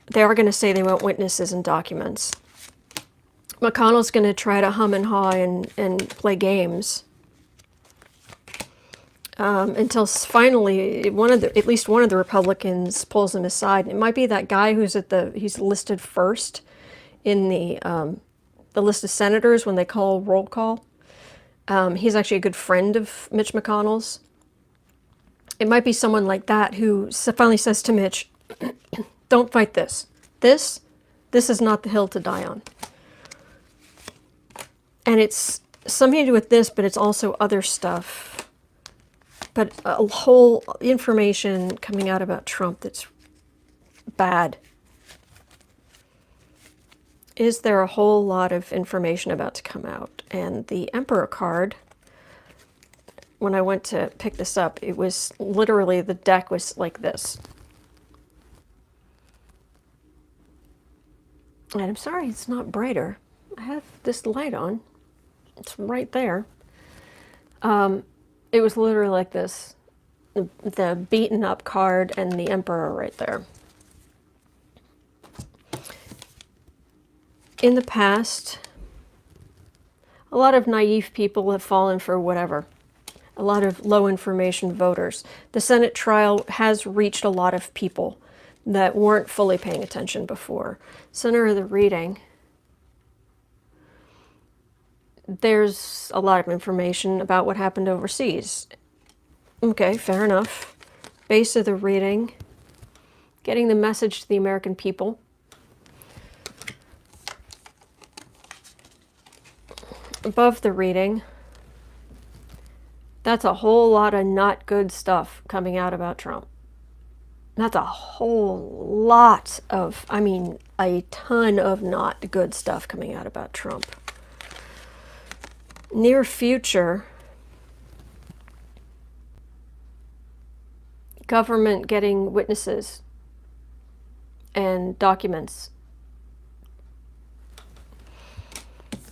they are going to say they want witnesses and documents. McConnell's going to try to hum and haw and play games until finally at least one of the Republicans pulls him aside. It might be that guy he's listed first in the list of senators when they call roll call. He's actually a good friend of Mitch McConnell's. It might be someone like that who finally says to Mitch, don't fight this. This is not the hill to die on. And it's something to do with this, but it's also other stuff. But a whole information coming out about Trump that's bad. Is there a whole lot of information about to come out? And the Emperor card, when I went to pick this up, it was literally, the deck was like this. And I'm sorry it's not brighter. I have this light on. It's right there. It was literally like this. The beaten up card and the Emperor right there. In the past, a lot of naive people have fallen for whatever. A lot of low information voters. The Senate trial has reached a lot of people that weren't fully paying attention before. Center of the reading. There's a lot of information about what happened overseas. Okay, fair enough. Base of the reading. Getting the message to the American people. Above the reading. That's a whole lot of not good stuff coming out about Trump. That's a whole lot of, I mean, a ton of not good stuff coming out about Trump. Near future, government getting witnesses and documents.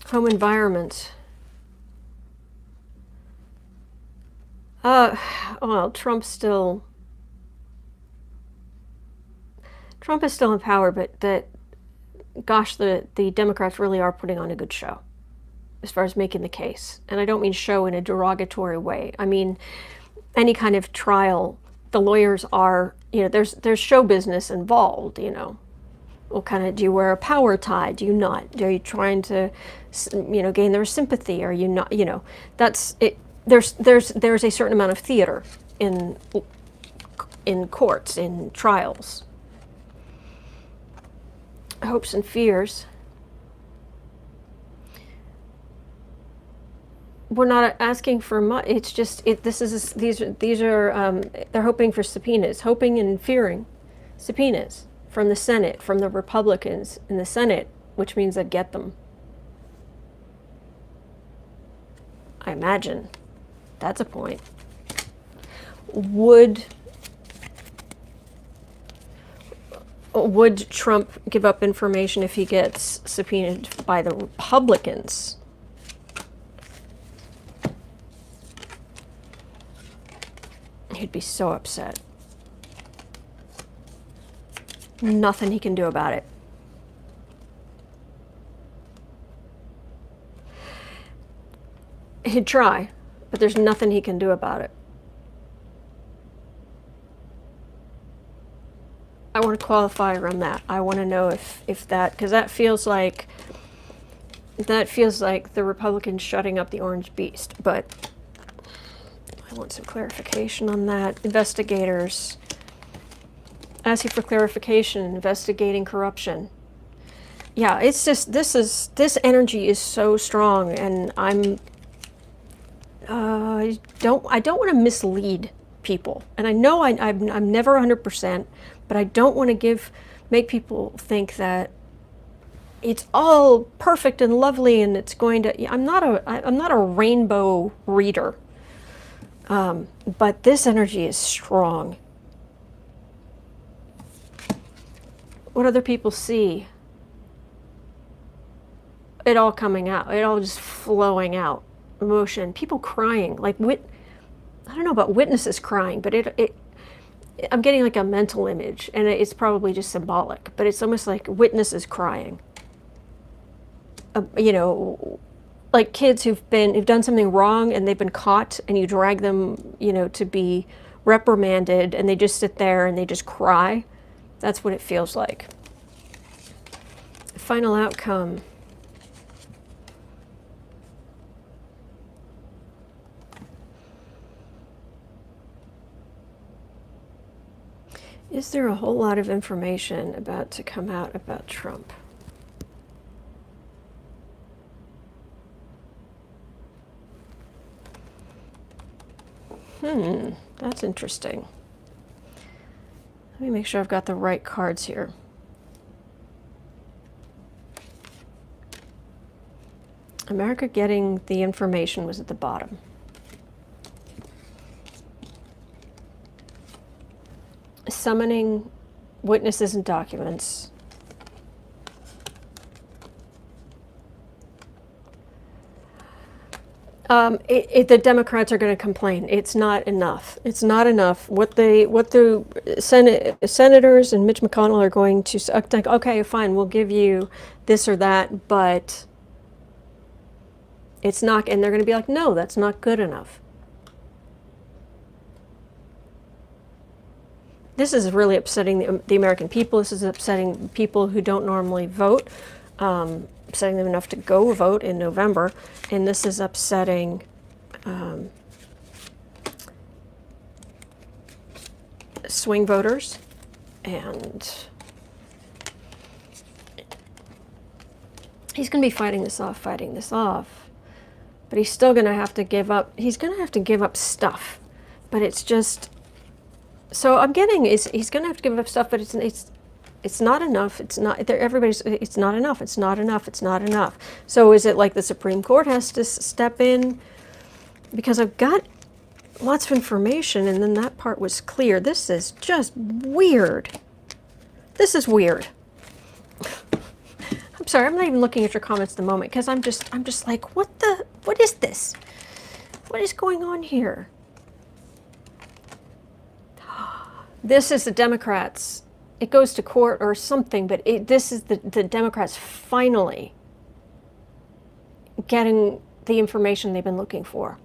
Home environment. Well, Trump is still in power, but gosh, the Democrats really are putting on a good show as far as making the case. And I don't mean show in a derogatory way. I mean, any kind of trial, the lawyers are, there's show business involved, What kind of, do you wear a power tie? Do you not? Are you trying to, gain their sympathy? Are you not, that's it. There's a certain amount of theater in courts, in trials. Hopes and fears. We're not asking for much. It's just these are they're hoping for subpoenas, hoping and fearing subpoenas from the Senate, from the Republicans in the Senate, which means they'd get them. I imagine. That's a point. Would Trump give up information if he gets subpoenaed by the Republicans? He'd be so upset. Nothing he can do about it. He'd try, but there's nothing he can do about it. I want to qualify around that. I want to know if that, because that feels like the Republicans shutting up the orange beast, but I want some clarification on that. Investigators asking for clarification, investigating corruption. Yeah, it's just, this energy is so strong, and I don't want to mislead people, and I know I'm never 100%, but I don't want to make people think that it's all perfect and lovely and it's going to. I'm not a rainbow reader, but this energy is strong. What other people see? It all coming out. It all just flowing out. Emotion. People crying. Like I don't know about witnesses crying, but I'm getting like a mental image, and it's probably just symbolic, but it's almost like witnesses crying. You know, like kids who've done something wrong and they've been caught, and you drag them, you know, to be reprimanded, and they just sit there and they just cry. That's what it feels like. Final outcome. Is there a whole lot of information about to come out about Trump? That's interesting. Let me make sure I've got the right cards here. America getting the information was at the bottom. Summoning witnesses and documents. The Democrats are going to complain. It's not enough. It's not enough. What the senators and Mitch McConnell are going to think, okay, fine, we'll give you this or that, but it's not, and they're going to be like, no, that's not good enough. This is really upsetting the American people. This is upsetting people who don't normally vote, upsetting them enough to go vote in November. And this is upsetting swing voters. And he's going to be fighting this off. But he's still going to have to give up. He's going to have to give up stuff. But it's just... So I'm getting is he's going to have to give up stuff, but it's not enough. It's not. It's not enough. It's not enough. It's not enough. So is it like the Supreme Court has to step in? Because I've got lots of information, and then that part was clear. This is just weird. This is weird. I'm sorry. I'm not even looking at your comments at the moment because I'm just like, what is this? What is going on here? This is the Democrats. It goes to court or something, but this is the Democrats finally getting the information they've been looking for.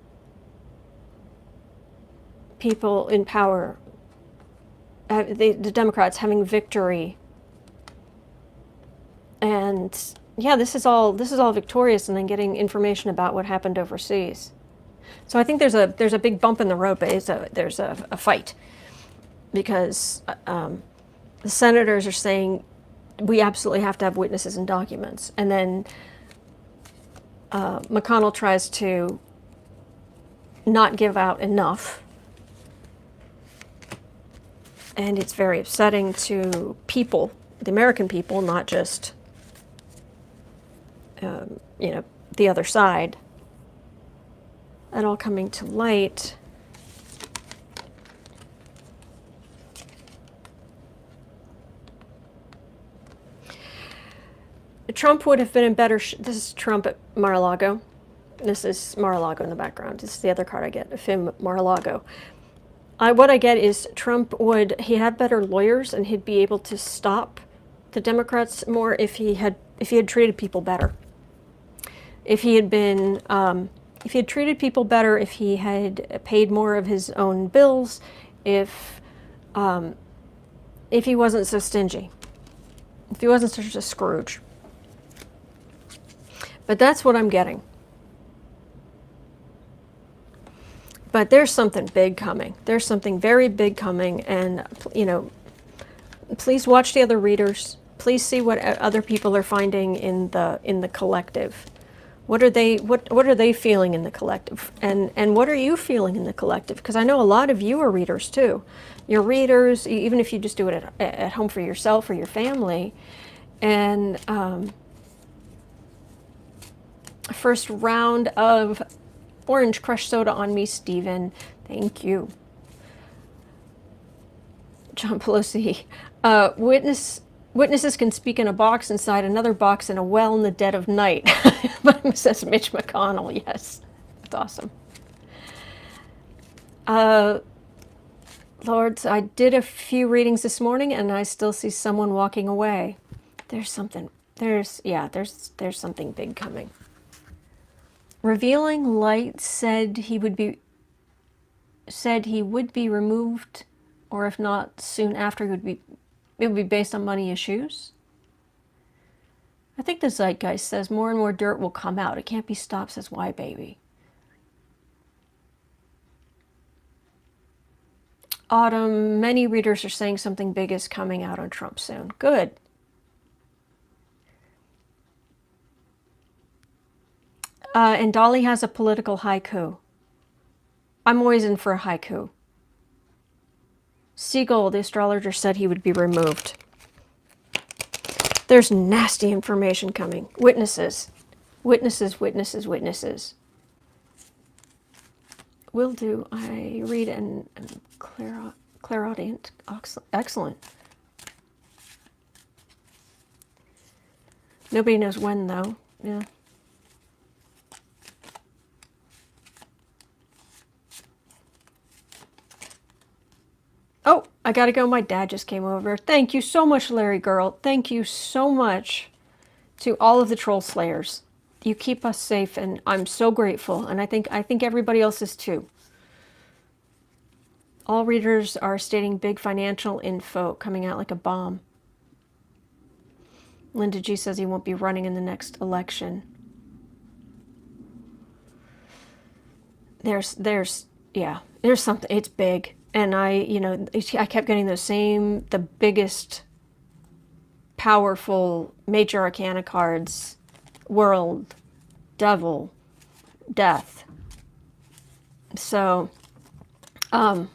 People in power, the Democrats having victory. And yeah, this is all victorious, and then getting information about what happened overseas. So I think there's a big bump in the road, but there's a fight. Because the senators are saying we absolutely have to have witnesses and documents. And then McConnell tries to not give out enough. And it's very upsetting to people, the American people, not just, the other side. That all coming to light. Trump would have been in better... This is Trump at Mar-a-Lago. This is Mar-a-Lago in the background. This is the other card I get, of him at Mar-a-Lago. What I get is Trump he had better lawyers, and he'd be able to stop the Democrats more if he had treated people better. If he had treated people better, if he had paid more of his own bills, if he wasn't so stingy, if he wasn't such a Scrooge. But that's what I'm getting. But there's something big coming. There's something very big coming, and please watch the other readers. Please see what other people are finding in the collective. What are they feeling in the collective? And what are you feeling in the collective? Because I know a lot of you are readers too. You're readers, even if you just do it at home for yourself or your family. And first round of orange crushed soda on me, Stephen. Thank you. John Pelosi. Witnesses can speak in a box inside another box in a well in the dead of night. Says Mitch McConnell. Yes, that's awesome. Lords, I did a few readings this morning, and I still see someone walking away. There's something. There's something big coming. Revealing Light said he would be removed, or if not soon after, it would be based on money issues. I think the zeitgeist says more and more dirt will come out. It can't be stopped, says Why Baby. Autumn, many readers are saying something big is coming out on Trump soon. Good. And Dolly has a political haiku. I'm always in for a haiku. Siegel, the astrologer, said he would be removed. There's nasty information coming. Witnesses. Witnesses, witnesses, witnesses. Will do. I read and clairaudient. Excellent. Nobody knows when, though. Yeah. Oh, I gotta go. My dad just came over. Thank you so much, Larry Girl. Thank you so much to all of the troll slayers. You keep us safe, and I'm so grateful. And I think everybody else is too. All readers are stating big financial info coming out like a bomb. Linda G says he won't be running in the next election. There's something. It's big. And I kept getting the biggest, powerful major arcana cards: World, Devil, Death. So, Rhonda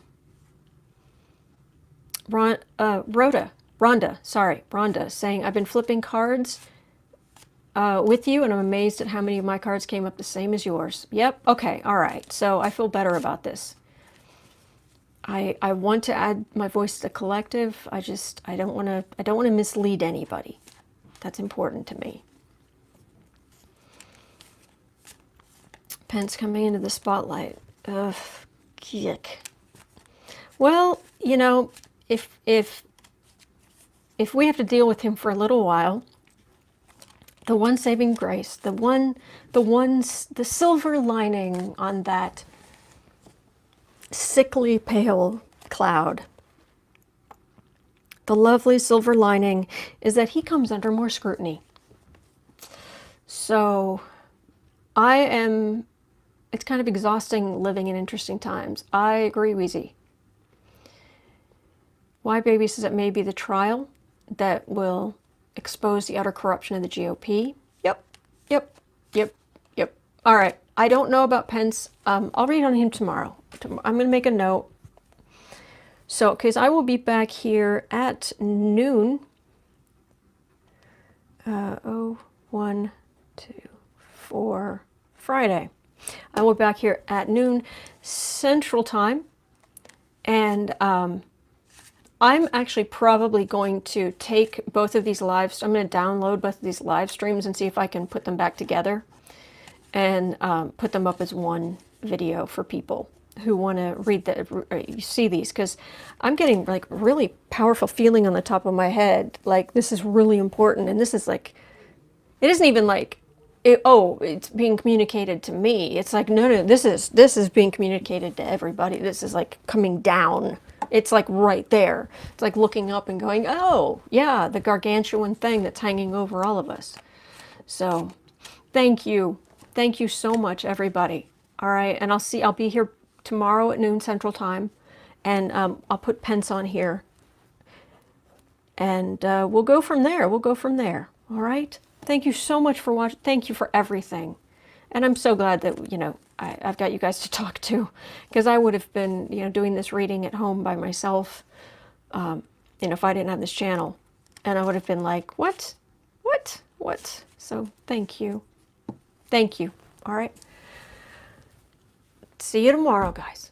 saying, I've been flipping cards with you, and I'm amazed at how many of my cards came up the same as yours. Yep. Okay. All right. So I feel better about this. I want to add my voice to the collective. I don't want to mislead anybody. That's important to me. Pence coming into the spotlight. Ugh, yuck. Well, if we have to deal with him for a little while, the one saving grace, the silver lining on that sickly pale cloud, the lovely silver lining, is that he comes under more scrutiny. So it's kind of exhausting living in interesting times. I agree, Wheezy. Why Baby says it may be the trial that will expose the utter corruption of the GOP. Yep. All right. I don't know about Pence. I'll read on him tomorrow. I'm going to make a note. So, because I will be back here at noon. 1, 2, 4, Friday. I will be back here at noon Central Time. And I'm actually probably going to take both of these lives. I'm going to download both of these live streams and see if I can put them back together and put them up as one video for people who want to see these, because I'm getting like really powerful feeling on the top of my head, like this is really important, and this is like, it isn't even like it's being communicated to me. It's like no, this is being communicated to everybody. This is like coming down. It's like right there. It's like looking up and going, oh yeah, the gargantuan thing that's hanging over all of us. So thank you so much, everybody. All right, and I'll be here tomorrow at noon Central Time, and I'll put Pence on here, and we'll go from there. All right. Thank you so much for watching. Thank you for everything. And I'm so glad that, you know, I've got you guys to talk to, because I would have been, you know, doing this reading at home by myself, you know, if I didn't have this channel. And I would have been like, what? What? What? So thank you. Thank you. All right. See you tomorrow, guys.